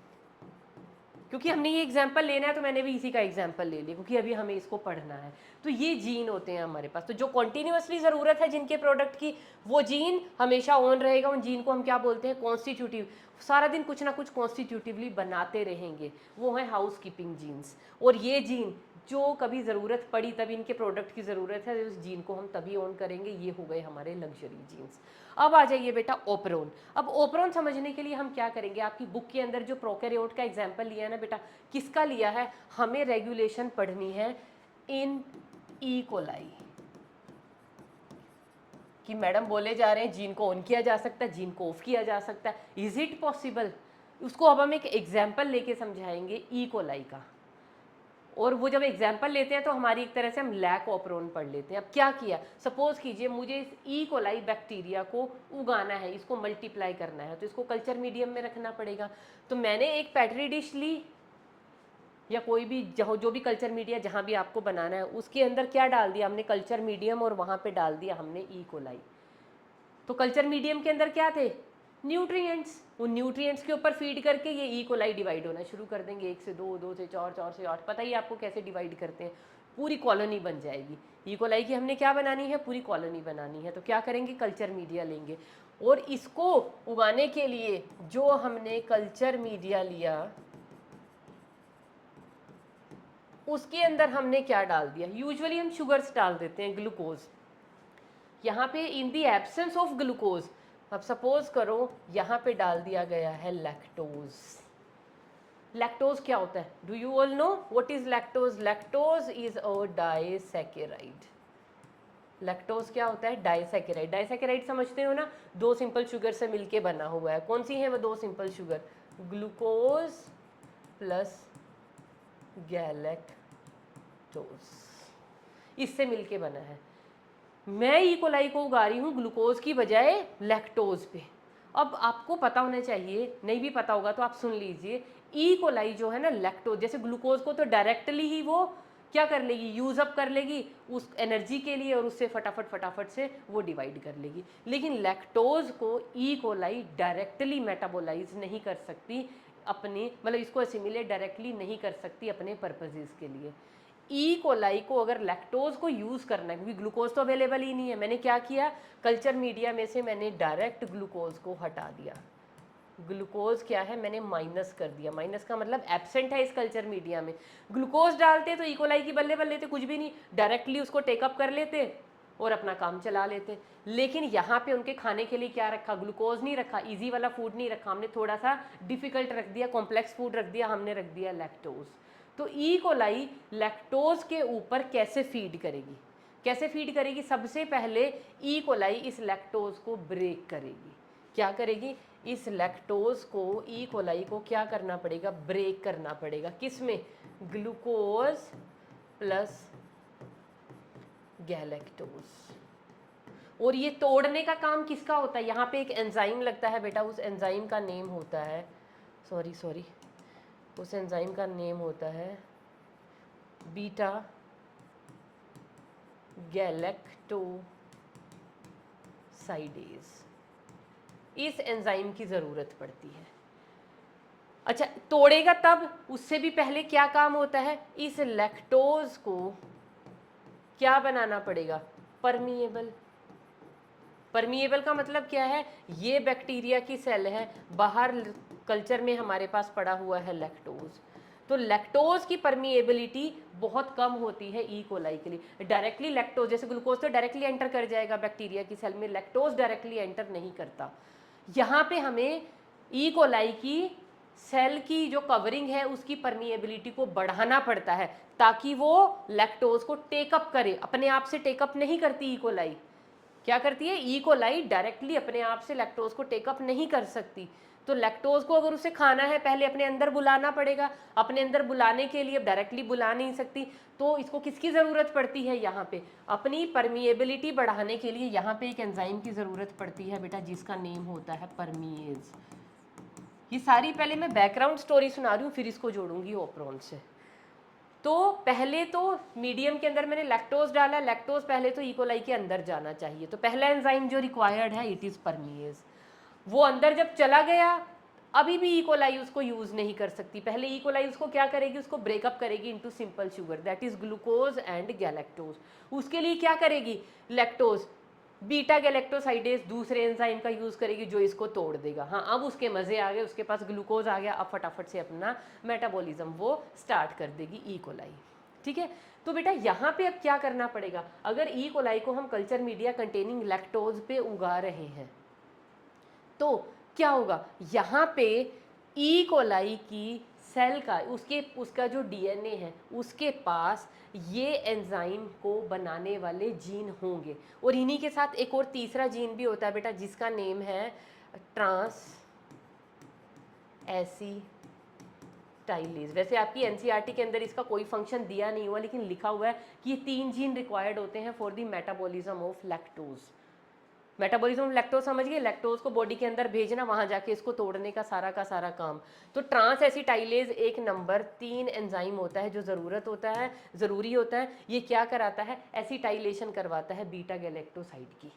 क्योंकि हमने ये एग्जाम्पल लेना है तो मैंने भी इसी का एग्जाम्पल ले लिया क्योंकि अभी हमें इसको पढ़ना है। तो ये जीन होते हैं हमारे पास, तो जो कॉन्टिन्यूसली ज़रूरत है जिनके प्रोडक्ट की वो जीन हमेशा ऑन रहेगा। उन जीन को हम क्या बोलते हैं? कॉन्स्टिट्यूटिव। सारा दिन कुछ ना कुछ कॉन्स्टिट्यूटिवली बनाते रहेंगे, वो है हाउस कीपिंग जीन्स। और ये जीन जो कभी ज़रूरत पड़ी तभी इनके प्रोडक्ट की ज़रूरत है, उस जीन को हम तभी ऑन करेंगे। ये हो गए हमारे लग्जरी जीन्स। अब आ जाइए बेटा ओपरोन। अब ओपरोन समझने के लिए हम क्या करेंगे? आपकी बुक के अंदर जो प्रोकैरियोट का एग्जाम्पल लिया है ना बेटा, किसका लिया है? हमें रेगुलेशन पढ़नी है इन ई कोलाई कि मैडम बोले जा रहे हैं जीन को ऑन किया जा सकता है, जीन को ऑफ किया जा सकता है। Is it possible? उसको अब हम एक एग्जाम्पल लेके समझाएंगे ई कोलाई का। और वो जब एग्जाम्पल लेते हैं तो हमारी एक तरह से हम लैक ऑपरोन पढ़ लेते हैं। अब क्या किया, सपोज कीजिए मुझे इस ई कोलाई बैक्टीरिया को उगाना है, इसको मल्टीप्लाई करना है, तो इसको कल्चर मीडियम में रखना पड़ेगा। तो मैंने एक पेटरी डिश ली या कोई भी जो भी कल्चर मीडिया जहाँ भी आपको बनाना है, उसके अंदर क्या डाल दिया हमने, कल्चर मीडियम, और वहाँ पे डाल दिया हमने ई कोलाई। तो कल्चर मीडियम के अंदर क्या थे, न्यूट्रिएंट्स। उन न्यूट्रिएंट्स के ऊपर फीड करके ये ई कोलाई डिवाइड होना शुरू कर देंगे, 1 से 2, 2 से 4, 4 से 8, पता ही आपको कैसे डिवाइड करते हैं, पूरी कॉलोनी बन जाएगी। ई कोलाई की हमने क्या बनानी है, पूरी कॉलोनी बनानी है। तो क्या करेंगे, कल्चर मीडिया लेंगे, और इसको उगाने के लिए जो हमने कल्चर मीडिया लिया उसके अंदर हमने क्या डाल दिया, यूजुअली हम शुगर्स डाल देते हैं, ग्लूकोज। यहाँ पे इन दी एब्सेंस ऑफ ग्लूकोज, अब सपोज करो यहाँ पे डाल दिया गया है लैक्टोज। लैक्टोज क्या होता है, do you all know what is lactose? Lactose is a disaccharide. Lactose क्या होता है, डाइसैकेराइड। डाइसैकेराइड समझते हो ना, 2 सिंपल शुगर से मिलके बना हुआ है। कौन सी है वो 2 simple sugar, glucose plus galactose, इससे मिलके बना है। मैं ई कोलाई को उगा रही हूँ ग्लूकोज की बजाय लैक्टोज पे। अब आपको पता होना चाहिए, नहीं भी पता होगा तो आप सुन लीजिए, ई कोलाई जो है ना लैक्टोज, जैसे ग्लूकोज को तो डायरेक्टली ही वो क्या कर लेगी, यूज अप कर लेगी उस एनर्जी के लिए, और उससे फटाफट से वो डिवाइड कर लेगी। लेकिन लैक्टोज को ई कोलाई डायरेक्टली मेटाबोलाइज नहीं कर सकती अपने, मतलब इसको असिमिलेट डायरेक्टली नहीं कर सकती अपने पर्पजेज के लिए। ई कोलाई को अगर लैक्टोज को यूज़ करना है, क्योंकि ग्लूकोज तो अवेलेबल ही नहीं है, मैंने क्या किया, कल्चर मीडिया में से मैंने डायरेक्ट ग्लूकोज को हटा दिया। ग्लूकोज क्या है, मैंने माइनस कर दिया, माइनस का मतलब एब्सेंट है इस कल्चर मीडिया में। ग्लूकोज डालते तो ई कोलाई की बल्ले बल्ले थे, कुछ भी नहीं, डायरेक्टली उसको टेकअप कर लेते और अपना काम चला लेते। लेकिन यहाँ पे उनके खाने के लिए क्या रखा, ग्लूकोज नहीं रखा, इजी वाला फूड नहीं रखा, हमने थोड़ा सा डिफिकल्ट रख दिया, कॉम्प्लेक्स फूड रख दिया, हमने रख दिया लैक्टोज। तो ई कोलाई लैक्टोज के ऊपर कैसे फीड करेगी, कैसे फीड करेगी, सबसे पहले ई कोलाई इस लैक्टोज को ब्रेक करेगी। क्या करेगी, इस लैक्टोज को, ई कोलाई को क्या करना पड़ेगा, ब्रेक करना पड़ेगा, किसमें, ग्लूकोज प्लस गैलेक्टोज। और ये तोड़ने का काम किसका होता है, यहाँ पे एक एंजाइम लगता है बेटा, उस एंजाइम का नेम होता है, सॉरी उस एंजाइम का नेम होता है बीटा गैलेक्टोसाइडेज। इस एंजाइम की ज़रूरत पड़ती है। अच्छा, तोड़ेगा तब, उससे भी पहले क्या काम होता है, इस लैक्टोज को क्या बनाना पड़ेगा, परमिएबल। परमिएबल का मतलब क्या है, ये बैक्टीरिया की सेल है, बाहर कल्चर में हमारे पास पड़ा हुआ है लैक्टोज, तो लैक्टोज की परमिएबिलिटी बहुत कम होती है ई कोलाई के लिए। डायरेक्टली लैक्टोज, जैसे ग्लूकोज तो डायरेक्टली एंटर कर जाएगा बैक्टीरिया की सेल में, लैक्टोज डायरेक्टली एंटर नहीं करता। यहाँ पे हमें ई कोलाई की सेल की जो कवरिंग है उसकी परमिएबिलिटी को बढ़ाना पड़ता है, ताकि वो लैक्टोज को टेकअप करे। अपने आप से टेकअप नहीं करती ई कोलाई, क्या करती है, ई कोलाई डायरेक्टली अपने आप से लैक्टोज को टेकअप नहीं कर सकती। तो लैक्टोज को अगर उसे खाना है, पहले अपने अंदर बुलाना पड़ेगा, अपने अंदर बुलाने के लिए डायरेक्टली बुला नहीं सकती, तो इसको किसकी ज़रूरत पड़ती है, यहाँ पे अपनी परमिएबिलिटी बढ़ाने के लिए यहाँ पे एक एंजाइम की ज़रूरत पड़ती है बेटा, जिसका नेम होता है परमीएज। ये सारी पहले मैं बैकग्राउंड स्टोरी सुना रही हूँ, फिर इसको जोड़ूंगी ओपरोन से। तो पहले तो मीडियम के अंदर मैंने लैक्टोज डाला, लैक्टोज पहले तो ई कोलाई के अंदर जाना चाहिए, तो पहला एंजाइम जो रिक्वायर्ड है इट इज़ परमीएज। वो अंदर जब चला गया, अभी भी ई कोलाई उसको यूज़ नहीं कर सकती, पहले ई कोलाई उसको क्या करेगी, उसको ब्रेकअप करेगी into simple sugar, that is glucose and galactose. उसके लिए क्या करेगी, लैक्टोज, बीटा गैलेक्टोसाइडेज दूसरे एंजाइम का यूज़ करेगी जो इसको तोड़ देगा। हाँ, अब उसके मज़े आ गए, उसके पास ग्लूकोज आ गया, अब फटाफट से अपना मेटाबॉलिज्म वो स्टार्ट कर देगी ई कोलाई। ठीक है, तो बेटा यहाँ पे अब क्या करना पड़ेगा, अगर ई कोलाई को हम कल्चर मीडिया कंटेनिंग लैक्टोज पे उगा रहे हैं तो क्या होगा, यहाँ पे ई कोलाई की सेल का, उसका जो डीएनए है उसके पास ये एंजाइम को बनाने वाले जीन होंगे, और इन्हीं के साथ एक और तीसरा जीन भी होता है बेटा, जिसका नेम है ट्रांस एसिटाइलेज। वैसे आपकी एनसीईआरटी के अंदर इसका कोई फंक्शन दिया नहीं हुआ, लेकिन लिखा हुआ है कि ये 3 जीन रिक्वायर्ड होते हैं for the metabolism of lactose. Metabolism of lactose समझ गए, लैक्टोज को बॉडी के अंदर भेजना, वहां जाके इसको तोड़ने का सारा काम। तो ट्रांस एसिटाइलेज एक नंबर 3 एंजाइम होता है जो ज़रूरी होता है। ये क्या कराता है? एसिटाइलेशन करवाता है बीटा गैलेक्टोसाइड की,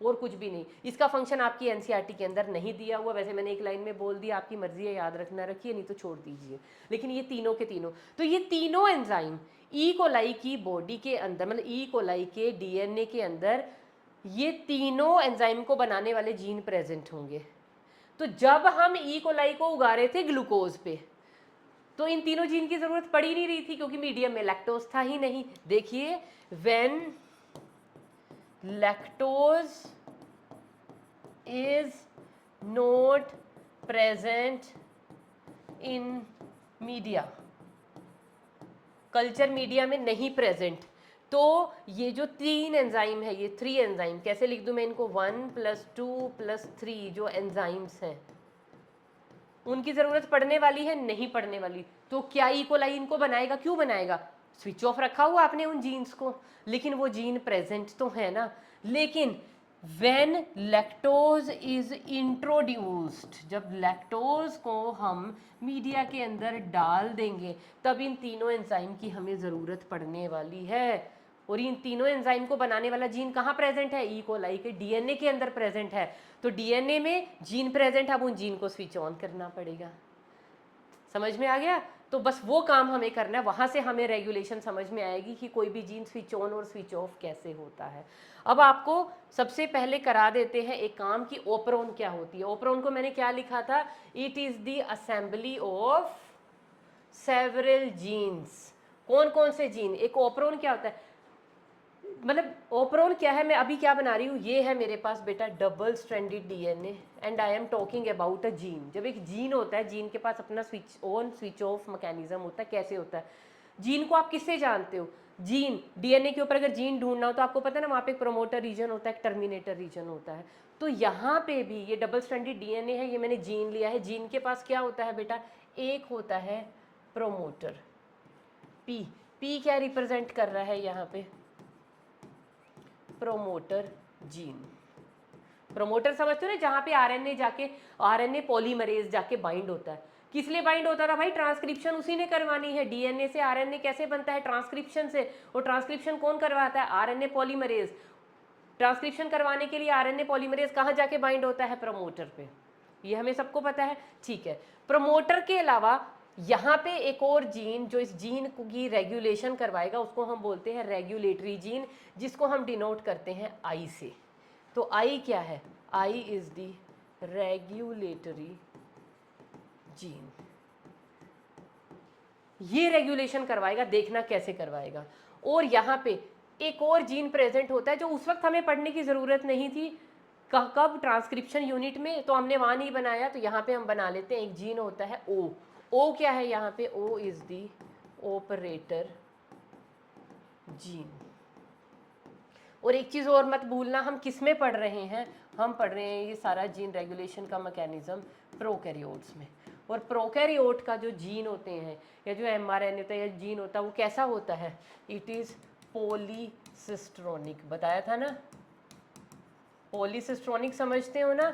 और कुछ भी नहीं। इसका फंक्शन आपकी एनसीईआरटी के अंदर नहीं दिया हुआ। वैसे मैंने एक लाइन में बोल दिया, आपकी मर्जी है, याद रखना रखिए, नहीं तो छोड़ दीजिए। लेकिन ये तीनों के तीनों, तो ये तीनों एंजाइम ई कोलाई की बॉडी के अंदर, मतलब ई कोलाई के डीएनए के अंदर ये तीनों एंजाइम को बनाने वाले जीन प्रेजेंट होंगे। तो जब हम ई कोलाई को उगा रहे थे ग्लूकोज पे, तो इन तीनों जीन की जरूरत पड़ी नहीं रही थी, क्योंकि मीडियम में लैक्टोज था ही नहीं। देखिए, when lactose is not present in media, culture media में नहीं प्रेजेंट, तो ये जो 3 एंजाइम है, ये 3 एंजाइम, कैसे लिख दूं मैं इनको? 1 + 2 + 3 जो एंजाइम्स हैं, उनकी ज़रूरत पड़ने वाली है? नहीं पड़ने वाली। तो क्या ई कोलाई इनको बनाएगा? क्यों बनाएगा? स्विच ऑफ रखा हुआ आपने उन जीन्स को, लेकिन वो जीन प्रेजेंट तो है ना। लेकिन व्हेन लैक्टोज इज इंट्रोड्यूस्ड, जब लैक्टोज को हम मीडिया के अंदर डाल देंगे, तब इन तीनों एंजाइम की हमें ज़रूरत पड़ने वाली है। और इन तीनों एंजाइम को बनाने वाला जीन कहाँ प्रेजेंट है? ई कोलाई के डीएनए के अंदर प्रेजेंट है। तो डीएनए में जीन प्रेजेंट है, अब उन जीन को स्विच ऑन करना पड़ेगा। समझ में आ गया? तो बस वो काम हमें करना है, वहाँ से हमें रेगुलेशन समझ में आएगी कि कोई भी जीन स्विच ऑन और स्विच ऑफ कैसे होता है। अब आपको सबसे पहले करा देते हैं एक काम कि ओपरोन क्या होती है। ओपरोन को मैंने क्या लिखा था? It is the assembly of several genes. कौन कौन से जीन? एक ओपरोन क्या होता है, मतलब ओपरोन क्या है? मैं अभी क्या बना रही हूँ, ये है मेरे पास बेटा double stranded DNA, and I am talking about a gene. जब एक जीन होता है, जीन के पास अपना switch on switch off mechanism होता है। कैसे होता है? जीन को आप किससे जानते हो? जीन डीएनए के ऊपर अगर जीन ढूंढना हो तो आपको पता है ना, वहाँ पे एक प्रोमोटर रीजन होता है, एक टर्मिनेटर रीजन होता है। तो यहाँ पे भी ये डबल स्ट्रैंडेड डीएनए है, ये मैंने जीन लिया है। जीन के पास क्या होता है बेटा? एक होता है प्रोमोटर, पी। पी क्या रिप्रेजेंट कर रहा है यहाँ पे? Promoter gene. प्रोमोटर समझते हो ना, जहाँ पे आरएनए जाके, आरएनए पॉलीमरेज जाके बाइंड होता है। किस लिए बाइंड होता था भाई? ट्रांसक्रिप्शन उसी ने करवानी है। डीएनए से आरएनए कैसे बनता है? ट्रांसक्रिप्शन से। और ट्रांसक्रिप्शन कौन करवाता है? RNA polymerase. ट्रांसक्रिप्शन करवाने के लिए आरएनए पॉलीमरेज कहाँ जाके बाइंड होता है? प्रमोटर पे। ये हमें सबको पता है, ठीक है। प्रमोटर के अलावा यहाँ पे एक और जीन जो इस जीन की रेगुलेशन करवाएगा, उसको हम बोलते हैं रेगुलेटरी जीन, जिसको हम डिनोट करते हैं आई से। तो आई क्या है? I is the regulatory gene. ये रेगुलेशन करवाएगा, देखना कैसे करवाएगा। और यहाँ पे एक और जीन प्रेजेंट होता है जो उस वक्त हमें पढ़ने की ज़रूरत नहीं थी। कब? ट्रांसक्रिप्शन यूनिट में, तो हमने वहाँ नहीं बनाया, तो यहाँ पे हम बना लेते हैं। एक जीन होता है ओ। ओ क्या है यहाँ पे? O is the operator gene. और एक चीज़ और मत भूलना, हम किस में पढ़ रहे हैं? हम पढ़ रहे हैं ये सारा जीन रेगुलेशन का मैकेनिज्म प्रोकैरियोट्स में। और प्रोकैरियोट का जो जीन होते हैं, या जो एमआरएनए होता है या जीन होता है, वो कैसा होता है? It is polycistronic. बताया था ना, पॉलीसिस्ट्रोनिक समझते हो ना?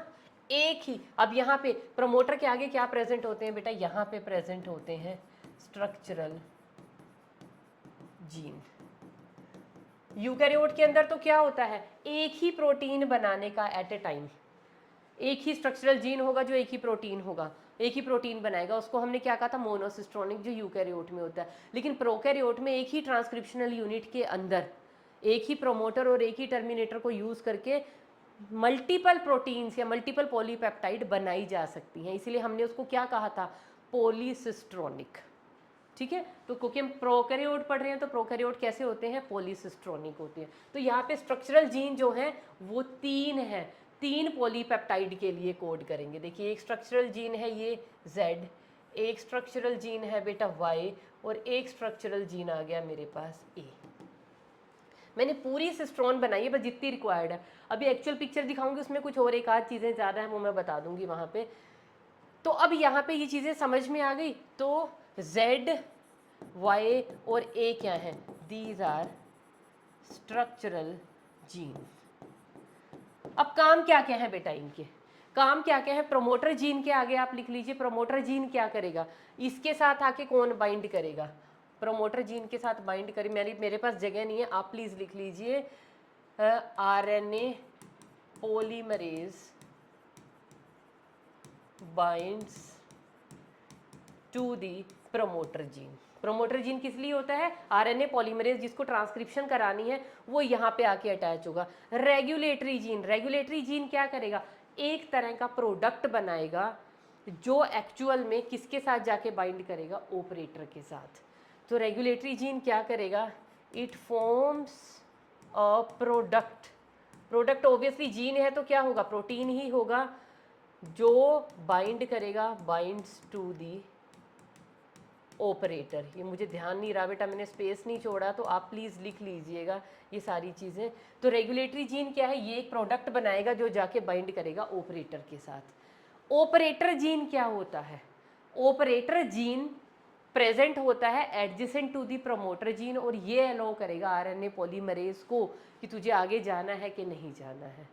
एक ही। अब यहाँ पे प्रमोटर के आगे क्या प्रेजेंट होते हैं बेटा? यहाँ पे प्रेजेंट होते हैं स्ट्रक्चरल जीन। यूकैरियोट के अंदर तो क्या होता है? एक ही प्रोटीन बनाने का एट ए टाइम, एक ही स्ट्रक्चरल जीन होगा जो एक ही प्रोटीन होगा, एक ही प्रोटीन बनाएगा। उसको हमने क्या कहा था? मोनोसिस्ट्रोनिक, जो यूकैरियोट में होता है। लेकिन प्रोकैरियोट में एक ही ट्रांसक्रिप्शनल यूनिट के अंदर एक ही प्रोमोटर और एक ही टर्मिनेटर को यूज़ करके मल्टीपल प्रोटीन्स या मल्टीपल पॉलीपेप्टाइड बनाई जा सकती हैं। इसलिए हमने उसको क्या कहा था? पॉलीसिस्ट्रोनिक। ठीक है, तो क्योंकि हम प्रोकैरियोट पढ़ रहे हैं, तो प्रोकैरियोट कैसे होते हैं? पॉलीसिस्ट्रोनिक होते हैं। तो यहाँ पे स्ट्रक्चरल जीन जो है वो 3 है, 3 पॉलीपेप्टाइड के लिए कोड करेंगे। देखिए, एक स्ट्रक्चरल जीन है ये Z, एक स्ट्रक्चरल जीन है बेटा Y, और एक स्ट्रक्चरल जीन आ गया मेरे पास A। मैंने पूरी सिस्ट्रोन बनाई है, बस जितनी रिक्वायर्ड है। अभी एक्चुअल पिक्चर दिखाऊंगी, उसमें कुछ और एक आध चीज़ें ज़्यादा हैं, वो मैं बता दूंगी वहाँ पे। तो अब यहाँ पे ये चीज़ें समझ में आ गई। तो Z, Y और A क्या है? These are structural gene. अब काम क्या क्या है बेटा इनके? काम क्या क्या है? प्रमोटर जीन के आगे आप लिख लीजिए, प्रमोटर जीन क्या करेगा? इसके साथ आके कौन बाइंड करेगा? प्रमोटर जीन के साथ बाइंड करे, मेरे पास जगह नहीं है, आप प्लीज लिख लीजिए RNA polymerase binds to the promoter gene. Promoter gene किस लिए होता है? आरएनए पॉलीमरेज जिसको ट्रांसक्रिप्शन करानी है वो यहाँ पे आके अटैच होगा। रेगुलेटरी जीन, रेगुलेटरी जीन क्या करेगा? एक तरह का प्रोडक्ट बनाएगा जो एक्चुअल में किसके साथ जाके बाइंड करेगा? ऑपरेटर के साथ। तो रेगुलेटरी जीन क्या करेगा? It forms a product. Product obviously gene है तो क्या होगा? प्रोटीन ही होगा जो बाइंड करेगा, बाइंड्स टू दी ऑपरेटर। ये मुझे ध्यान नहीं रहा बेटा, मैंने स्पेस नहीं छोड़ा, तो आप प्लीज़ लिख लीजिएगा ये सारी चीज़ें। तो रेगुलेटरी जीन क्या है? ये एक प्रोडक्ट बनाएगा जो जाके बाइंड करेगा ऑपरेटर के साथ। ऑपरेटर जीन क्या होता है? ऑपरेटर जीन प्रेजेंट होता है adjacent to the promoter gene और ये अलाउ करेगा आरएनए पॉलीमरेज को कि तुझे आगे जाना है कि नहीं जाना है।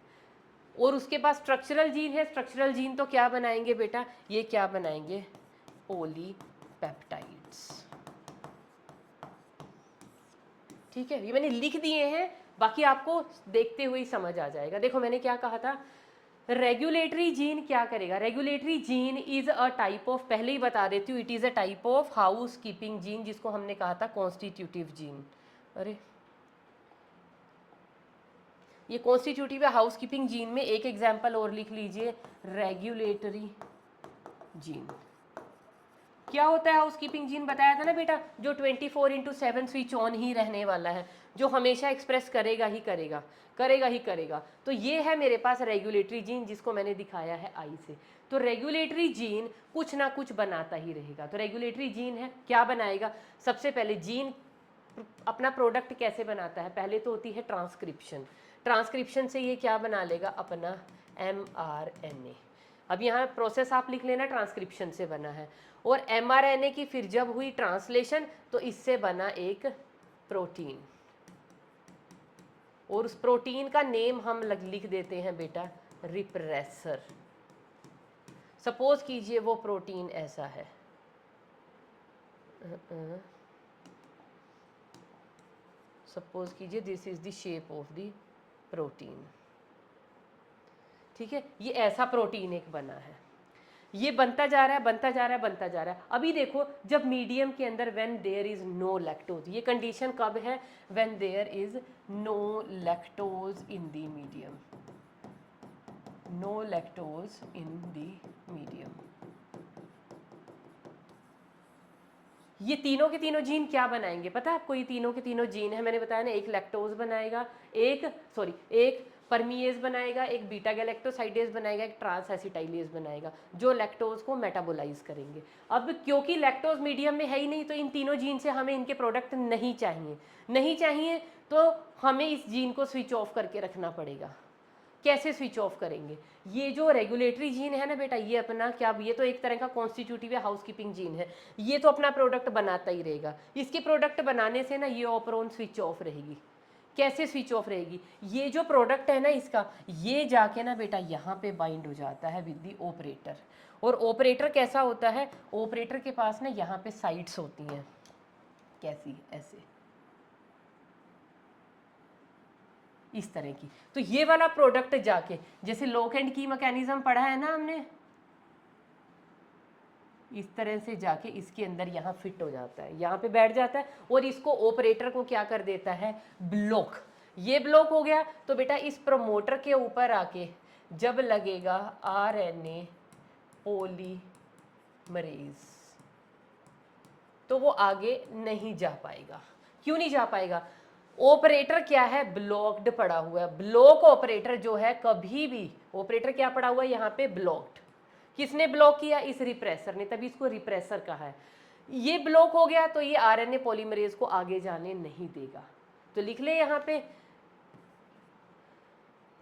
और उसके पास स्ट्रक्चरल जीन है। स्ट्रक्चरल जीन तो क्या बनाएंगे बेटा? ये क्या बनाएंगे? पॉलीपेप्टाइड्स। ठीक है, ये मैंने लिख दिए हैं, बाकी आपको देखते हुए ही समझ आ जाएगा। देखो मैंने क्या कहा था, रेगुलेटरी जीन क्या करेगा? Regulatory gene is a type of, पहले ही बता देती हूँ, it is a type of house keeping gene, जिसको हमने कहा था कॉन्स्टिट्यूटिव जीन। अरे ये कॉन्स्टिट्यूटिव या हाउस कीपिंग जीन में एक एग्जाम्पल और लिख लीजिए, रेगुलेटरी जीन। क्या होता है हाउस कीपिंग जीन? बताया था ना बेटा, जो 24/7 स्विच ऑन ही रहने वाला है, जो हमेशा एक्सप्रेस करेगा ही करेगा, करेगा ही करेगा। तो ये है मेरे पास रेगुलेटरी जीन, जिसको मैंने दिखाया है आई से। तो रेगुलेटरी जीन कुछ ना कुछ बनाता ही रहेगा। तो रेगुलेटरी जीन है, क्या बनाएगा? सबसे पहले जीन अपना प्रोडक्ट कैसे बनाता है? पहले तो होती है ट्रांसक्रिप्शन। ट्रांसक्रिप्शन से ये क्या बना लेगा? अपना mRNA। अब यहाँ प्रोसेस आप लिख लेना, ट्रांसक्रिप्शन से बना है। और mRNA की फिर जब हुई ट्रांसलेशन तो इससे बना एक प्रोटीन, और उस प्रोटीन का नेम हम लिख देते हैं बेटा रिप्रेसर। सपोज कीजिए वो प्रोटीन ऐसा है, सपोज कीजिए this is the shape of the protein. ठीक है, ये ऐसा प्रोटीन एक बना है, ये बनता जा रहा है, बनता जा रहा है, बनता जा रहा है। अभी देखो, जब मीडियम के अंदर when there is no lactose, ये कंडीशन कब है? When there is no lactose in the medium, no lactose in the medium. ये तीनों के तीनों जीन क्या बनाएंगे पता है आपको? ये तीनों के तीनों जीन है, मैंने बताया ना, एक लैक्टोज बनाएगा, एक परमीएज बनाएगा, एक बीटा गैलेक्टोसाइडेज बनाएगा, एक ट्रांस एसिटाइलेज बनाएगा, जो लैक्टोज को मेटाबोलाइज करेंगे। अब क्योंकि लैक्टोज मीडियम में है ही नहीं, तो इन तीनों जीन से हमें इनके प्रोडक्ट नहीं चाहिए, नहीं चाहिए, तो हमें इस जीन को स्विच ऑफ करके रखना पड़ेगा। कैसे स्विच ऑफ करेंगे? ये जो रेगुलेटरी जीन है ना बेटा, ये अपना क्या, ये तो एक तरह का कॉन्स्टिट्यूटिव या हाउसकीपिंग जीन है, ये तो अपना प्रोडक्ट बनाता ही रहेगा। इसके प्रोडक्ट बनाने से ना ये ऑपरोन स्विच ऑफ रहेगी। कैसे स्विच ऑफ रहेगी? ये जो प्रोडक्ट है ना इसका, ये जाके ना बेटा यहाँ पे बाइंड हो जाता है विद दी ऑपरेटर। और ऑपरेटर कैसा होता है? ऑपरेटर के पास ना यहाँ पे साइट्स होती हैं, कैसी? ऐसे, इस तरह की। तो ये वाला प्रोडक्ट जाके, जैसे लॉक एंड की मैकेनिज्म पढ़ा है ना हमने, इस तरह से जाके इसके अंदर यहाँ फिट हो जाता है, यहाँ पे बैठ जाता है, और इसको ऑपरेटर को क्या कर देता है? ब्लॉक। ये ब्लॉक हो गया तो बेटा इस प्रमोटर के ऊपर आके जब लगेगा RNA पॉलीमरेज, तो वो आगे नहीं जा पाएगा। क्यों नहीं जा पाएगा? ऑपरेटर क्या है? ब्लॉक्ड पड़ा हुआ है। ब्लॉक ऑपरेटर जो है, कभी भी ऑपरेटर क्या पड़ा हुआ है यहाँ पे? ब्लॉक्ड। किसने ब्लॉक किया? इस रिप्रेसर ने, तभी इसको रिप्रेसर कहा है। ये ब्लॉक हो गया तो ये RNA पॉलीमरेज को आगे जाने नहीं देगा। तो लिख ले यहाँ पे,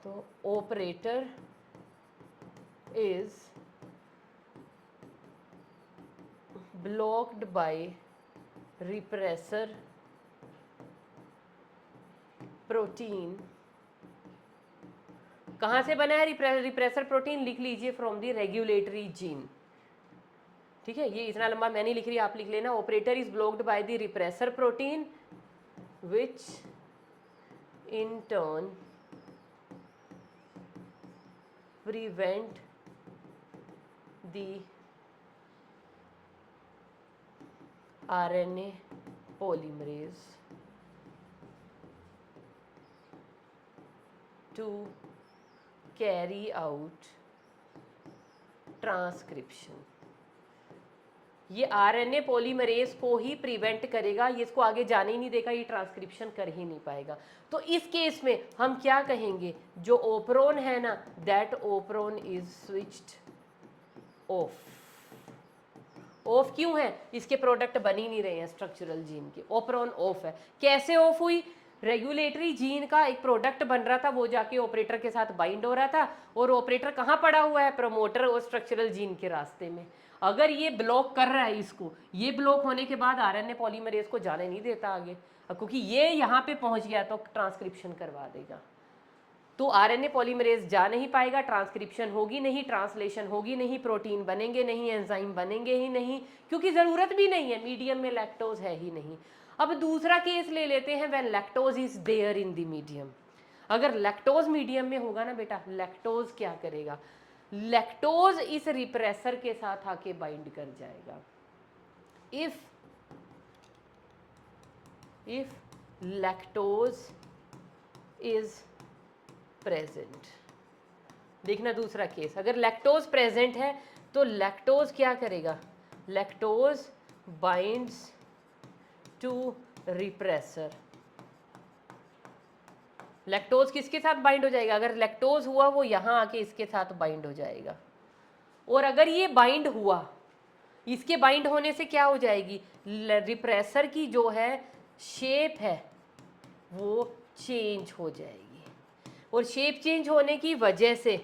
तो operator is blocked by repressor protein. कहाँ से बना है रिप्रेसर प्रोटीन? लिख लीजिए फ्रॉम द रेगुलेटरी जीन। ठीक है, ये इतना लंबा मैं नहीं लिख रही, आप लिख लेना। Operator is blocked by the repressor protein which in turn prevent the RNA polymerase to carry out transcription. ये RNA पॉलीमरेज को ही प्रिवेंट करेगा, ये इसको आगे जाने ही नहीं देगा, ये ट्रांसक्रिप्शन कर ही नहीं पाएगा। तो इस केस में हम क्या कहेंगे, जो ओपरोन है ना, that operon is switched off. Off क्यों है? इसके प्रोडक्ट बन ही नहीं रहे हैं स्ट्रक्चरल जीन के, ओपरोन ऑफ है। कैसे ऑफ हुई? रेगुलेटरी जीन का एक प्रोडक्ट बन रहा था, वो जाके ऑपरेटर के साथ बाइंड हो रहा था, और ऑपरेटर कहाँ पड़ा हुआ है? प्रमोटर और स्ट्रक्चरल जीन के रास्ते में। अगर ये ब्लॉक कर रहा है इसको, ये ब्लॉक होने के बाद RNA पॉलीमरेज को जाने नहीं देता आगे, क्योंकि ये यहाँ पे पहुँच गया तो ट्रांसक्रिप्शन करवा देगा। तो RNA पॉलीमरेज जा नहीं पाएगा, ट्रांसक्रिप्शन होगी नहीं, ट्रांसलेशन होगी नहीं, प्रोटीन बनेंगे नहीं, एंजाइम बनेंगे ही नहीं, क्योंकि ज़रूरत भी नहीं है, मीडियम में लैक्टोज है ही नहीं। अब दूसरा केस ले लेते हैं, when lactose is there in the medium. अगर लैक्टोज मीडियम में होगा ना बेटा, लैक्टोज क्या करेगा? लैक्टोज इस रिप्रेसर के साथ आके बाइंड कर जाएगा। इफ लैक्टोज इज प्रेजेंट, देखना दूसरा केस, अगर लैक्टोज प्रेजेंट है तो लैक्टोज क्या करेगा? Lactose binds to repressor. Lactose किसके साथ बाइंड हो जाएगा? अगर लैक्टोज हुआ वो यहां आके इसके साथ बाइंड हो जाएगा, और अगर ये बाइंड हुआ, इसके बाइंड होने से क्या हो जाएगी? रिप्रेसर की जो है शेप है वो चेंज हो जाएगी, और शेप चेंज होने की वजह से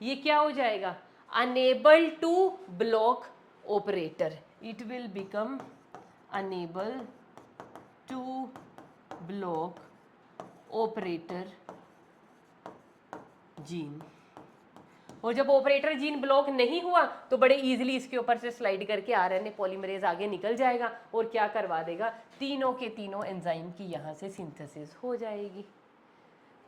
ये क्या हो जाएगा? Unable to block operator. It will become unable to block operator gene. और जब ऑपरेटर जीन ब्लॉक नहीं हुआ तो बड़े इजीली इसके ऊपर से स्लाइड करके RNA पॉलीमरेज आगे निकल जाएगा और क्या करवा देगा? तीनों के तीनों एंजाइम की यहाँ से सिंथेसिस हो जाएगी।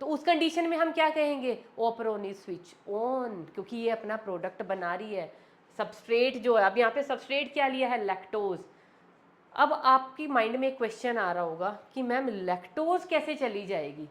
तो उस कंडीशन में हम क्या कहेंगे? ओपरोन इज स्विच ऑन, क्योंकि ये अपना प्रोडक्ट बना रही है। सबस्ट्रेट जो है, अब यहाँ पे सबस्ट्रेट क्या लिया है? लैक्टोज। अब आपकी माइंड में एक क्वेश्चन आ रहा होगा कि मैम लैक्टोज कैसे चली जाएगी?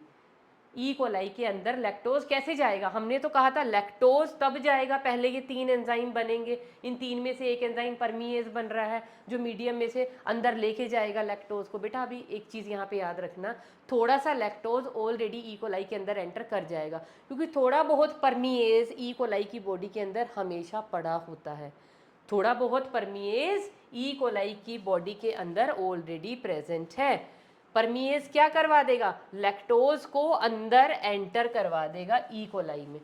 ई कोलाई के अंदर लैक्टोज कैसे जाएगा? हमने तो कहा था लैक्टोज तब जाएगा, पहले ये 3 एंजाइम बनेंगे, इन 3 में से एक एंजाइम परमीएज बन रहा है जो मीडियम में से अंदर लेके जाएगा लैक्टोज को। बेटा अभी एक चीज़ यहाँ पे याद रखना, थोड़ा सा लैक्टोज ऑलरेडी ई कोलाई के अंदर एंटर कर जाएगा, क्योंकि थोड़ा बहुत परमीएज ई कोलाई की बॉडी के अंदर हमेशा पड़ा होता है। थोड़ा बहुत परमीएज ई कोलाई की बॉडी के अंदर ऑलरेडी प्रेजेंट है। परमीएज क्या करवा देगा? लैक्टोज को अंदर एंटर करवा देगा ई कोलाई में।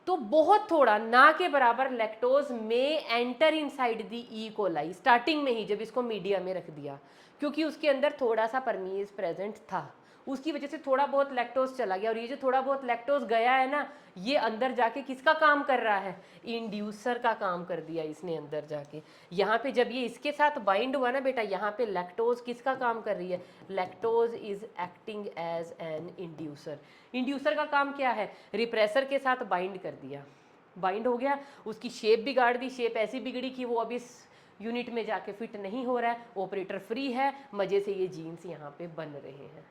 तो बहुत थोड़ा, ना के बराबर लैक्टोज में enter inside the E coli, starting में ही जब इसको मीडिया में रख दिया, क्योंकि उसके अंदर थोड़ा सा परमीएज प्रेजेंट था, उसकी वजह से थोड़ा बहुत लैक्टोज चला गया। और ये जो थोड़ा बहुत लैक्टोज गया है ना, ये अंदर जाके किसका काम कर रहा है? इंड्यूसर का काम कर दिया इसने अंदर जाके। यहाँ पे जब ये इसके साथ बाइंड हुआ ना बेटा, यहाँ पे लैक्टोज किसका काम कर रही है? Lactose is acting as an inducer. Inducer का काम क्या है? रिप्रेसर के साथ बाइंड कर दिया, बाइंड हो गया, उसकी शेप बिगाड़ दी, शेप ऐसी बिगड़ी कि वो अब इस यूनिट में जाके फिट नहीं हो रहा है, ऑपरेटर फ्री है, मजे से ये जीन्स यहाँ पे बन रहे हैं।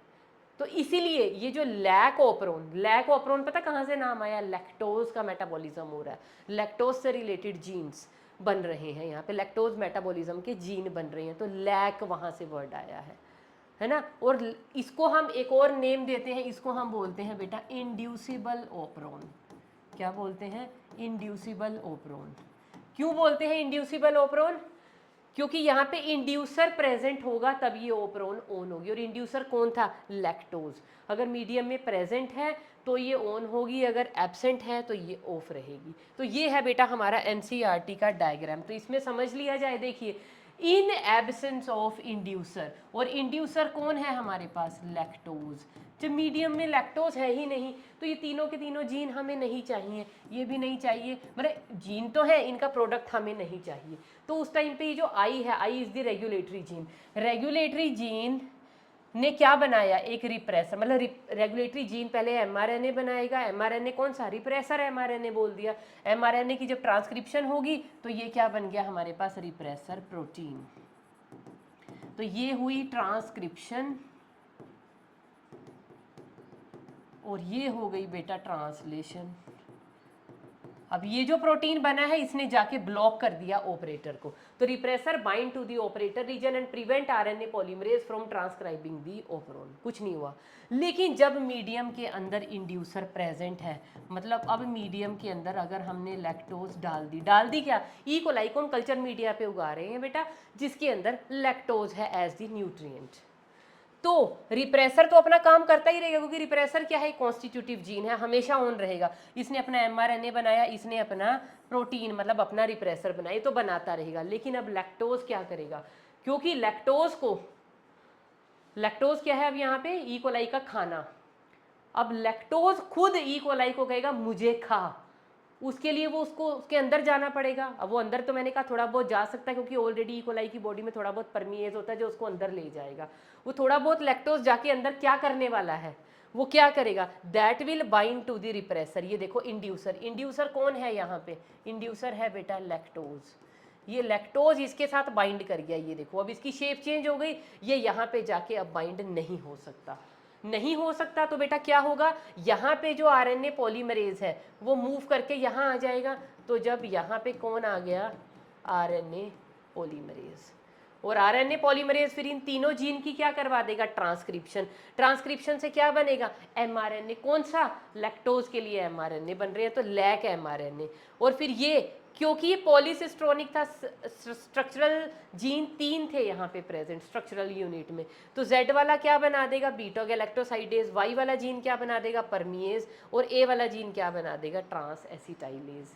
तो इसीलिए ये जो लैक ऑपरोन पता कहाँ से नाम आया? लैक्टोज का मेटाबॉलिज्म हो रहा है, लैक्टोज से रिलेटेड जीन्स बन रहे हैं, यहाँ पे लैक्टोज मेटाबॉलिज्म के जीन बन रहे हैं, तो लैक वहाँ से वर्ड आया है ना। और इसको हम एक और नेम देते हैं, इसको हम बोलते हैं बेटा इंड्यूसिबल ऑपरोन। क्या बोलते हैं? इंड्यूसिबल ऑपरोन। क्यों बोलते हैं इंड्यूसिबल ऑपरोन? क्योंकि यहाँ पे इंड्यूसर प्रेजेंट होगा तब ये ओपरोन ऑन होगी, और इंड्यूसर कौन था? लैक्टोज। अगर मीडियम में प्रेजेंट है तो ये ऑन होगी, अगर एब्सेंट है तो ये ऑफ रहेगी। तो ये है बेटा हमारा NCERT का डायग्राम। तो इसमें समझ लिया जाए, देखिए इन एब्सेंस ऑफ इंड्यूसर। और इंड्यूसर कौन है हमारे पास? लैक्टोज। जब मीडियम में लैक्टोज है ही नहीं तो ये तीनों के तीनों जीन हमें नहीं चाहिए, ये भी नहीं चाहिए, मतलब जीन तो है, इनका प्रोडक्ट हमें नहीं चाहिए। तो उस टाइम पे ये जो आई है, I is the regulatory gene. Regulatory gene ने क्या बनाया? एक रिप्रेसर, मतलब रेगुलेटरी जीन पहले एमआरएनए बनाएगा। एमआरएनए कौन सा? रिप्रेसर एमआरएनए बोल दिया। एमआरएनए की जब ट्रांसक्रिप्शन होगी तो ये क्या बन गया हमारे पास? Repressor protein. तो ये हुई ट्रांसक्रिप्शन और ये हो गई बेटा ट्रांसलेशन। अब ये जो प्रोटीन बना है इसने जाके ब्लॉक कर दिया ऑपरेटर को। तो repressor bind to the operator region and prevent RNA polymerase from transcribing the operon. कुछ नहीं हुआ। लेकिन जब मीडियम के अंदर इंड्यूसर प्रेजेंट है, मतलब अब मीडियम के अंदर अगर हमने लैक्टोज डाल दी क्या? ई कोलाई को हम कल्चर मीडिया पे उगा रहे हैं बेटा, जिसके अंदर लैक्टोज है एज दी न्यूट्रिएंट। तो रिप्रेसर तो अपना काम करता ही रहेगा, क्योंकि रिप्रेसर क्या है? कॉन्स्टिट्यूटिव जीन है, हमेशा ऑन रहेगा। इसने अपना एमआरएनए बनाया, इसने अपना प्रोटीन मतलब अपना रिप्रेसर बनाया, तो बनाता रहेगा। लेकिन अब लैक्टोज क्या करेगा? क्योंकि लैक्टोज क्या है अब यहाँ पे? ई कोलाई का खाना। अब लैक्टोज खुद ई कोलाई को कहेगा मुझे खा, उसके लिए वो उसको उसके अंदर जाना पड़ेगा। अब वो अंदर तो मैंने कहा थोड़ा बहुत जा सकता है, क्योंकि ऑलरेडी ई कोलाई की बॉडी में थोड़ा बहुत परमीएज होता है जो उसको अंदर ले जाएगा। वो थोड़ा बहुत लैक्टोज जाके अंदर क्या करने वाला है? वो क्या करेगा? That will bind to the repressor. ये देखो इंड्यूसर, इंड्यूसर कौन है यहाँ पे? इंड्यूसर है बेटा लैक्टोज। ये लैक्टोज इसके साथ बाइंड कर गया। ये देखो अब इसकी शेप चेंज हो गई, ये यहाँ पे जाके अब बाइंड नहीं हो सकता। नहीं हो सकता तो बेटा क्या होगा? यहाँ पे जो आरएनए पॉलीमरेज है वो मूव करके यहाँ आ जाएगा। तो जब यहाँ पे कौन आ गया? RNA polymerase. और आरएनए पॉलीमरेज फिर इन तीनों जीन की क्या करवा देगा? ट्रांसक्रिप्शन। ट्रांसक्रिप्शन से क्या बनेगा? एमआरएनए। कौन सा? लैक्टोज के लिए एमआरएनए बन रहे हैं, तो लैक एमआरएनए। और फिर ये क्योंकि ये पॉलीसिस्ट्रोनिक था, स्ट्रक्चरल जीन 3 थे यहाँ पे प्रेजेंट स्ट्रक्चरल यूनिट में, तो Z वाला क्या बना देगा? Beta galactosidase. Y वाला जीन क्या बना देगा? परमीएज। और A वाला जीन क्या बना देगा? Trans acetylase.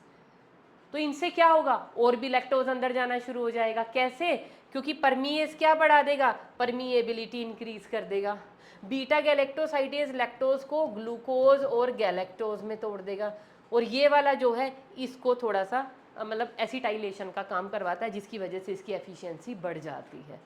तो इनसे क्या होगा? और भी लैक्टोज अंदर जाना शुरू हो जाएगा। कैसे? क्योंकि परमीएज क्या बढ़ा देगा? परमीएबिलिटी इंक्रीज कर देगा। बीटा गैलेक्टोसाइडेज लैक्टोज को ग्लूकोज और गैलेक्टोज में तोड़ देगा। और ये वाला जो है इसको थोड़ा सा मतलब एसिटाइलेशन का काम करवाता है, जिसकी वजह से इसकी एफिशिएंसी बढ़ जाती है।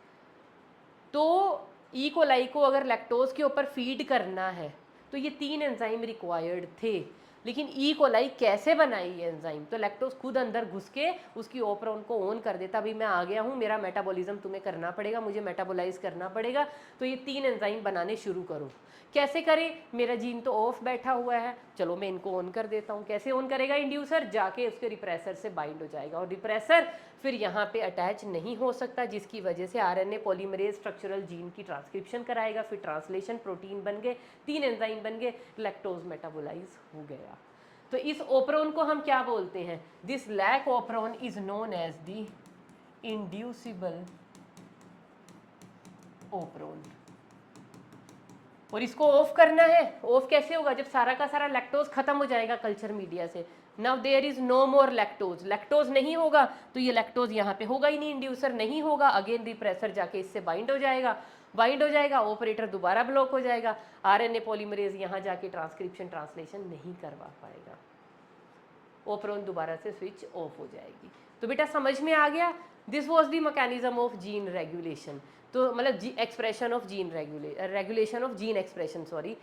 तो ई कोलाई को अगर लैक्टोज के ऊपर फीड करना है तो ये 3 एंजाइम रिक्वायर्ड थे। लेकिन ई कोलाई कैसे बनाई ये एंजाइम? तो लैक्टोज खुद अंदर घुस के उसकी ओपरॉन को ऑन कर देता, अभी मैं आ गया हूँ, मेरा मेटाबॉलिज्म तुम्हें करना पड़ेगा, मुझे मेटाबोलाइज करना पड़ेगा, तो ये 3 एंजाइम बनाने शुरू करो। कैसे करें? मेरा जीन तो ऑफ बैठा हुआ है, चलो मैं इनको ऑन कर देता हूँ। कैसे ऑन करेगा? इंड्यूसर जाके उसके रिप्रेसर से बाइंड हो जाएगा, और रिप्रेसर फिर यहाँ पे अटैच नहीं हो सकता, जिसकी वजह से आरएनए पॉलीमरेज स्ट्रक्चरल जीन की ट्रांसक्रिप्शन कराएगा, फिर ट्रांसलेशन, प्रोटीन बन गए, 3 एंजाइम बन गए, लैक्टोज मेटाबोलाइज हो गया। तो इस ओपरॉन को हम क्या बोलते हैं? This lac operon is known as the inducible operon. और इसको ऑफ करना है। ऑफ कैसे होगा? जब सारा का सारा लैक्टोज खत्म हो जाएगा कल्चर मीडिया से। Now there is no more lactose. Lactose नहीं होगा तो ये लैक्टोज यहाँ पे होगा ही नहीं, इंड्यूसर नहीं होगा, अगेन रिप्रेसर जाके इससे बाइंड हो जाएगा, ऑपरेटर दोबारा ब्लॉक हो जाएगा, आरएनए पॉलीमरेज यहाँ जाके ट्रांसक्रिप्शन ट्रांसलेशन नहीं करवा पाएगा, ओपरॉन दोबारा से स्विच ऑफ हो जाएगी। तो बेटा समझ में आ गया? This was the mechanism of gene regulation. तो मतलब expression of gene regulation of gene expression, sorry.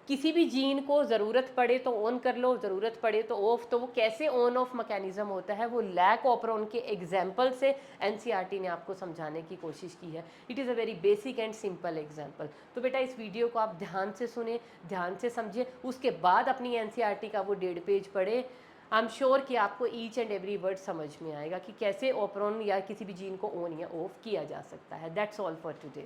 किसी भी जीन को ज़रूरत पड़े तो ऑन कर लो, ज़रूरत पड़े तो ऑफ। तो वो कैसे ऑन ऑफ मैकेनिज्म होता है, वो लैक ऑपरॉन के एग्जाम्पल से एनसीईआरटी ने आपको समझाने की कोशिश की है। It is a very basic and simple example. तो बेटा इस वीडियो को आप ध्यान से सुने, ध्यान से समझे, उसके बाद अपनी एनसीईआरटी का वो 1.5 पेज पढ़े। आई एम श्योर कि आपको ईच एंड एवरी वर्ड समझ में आएगा कि कैसे ओपरॉन या किसी भी जीन को ऑन या ऑफ किया जा सकता है। That's all for today.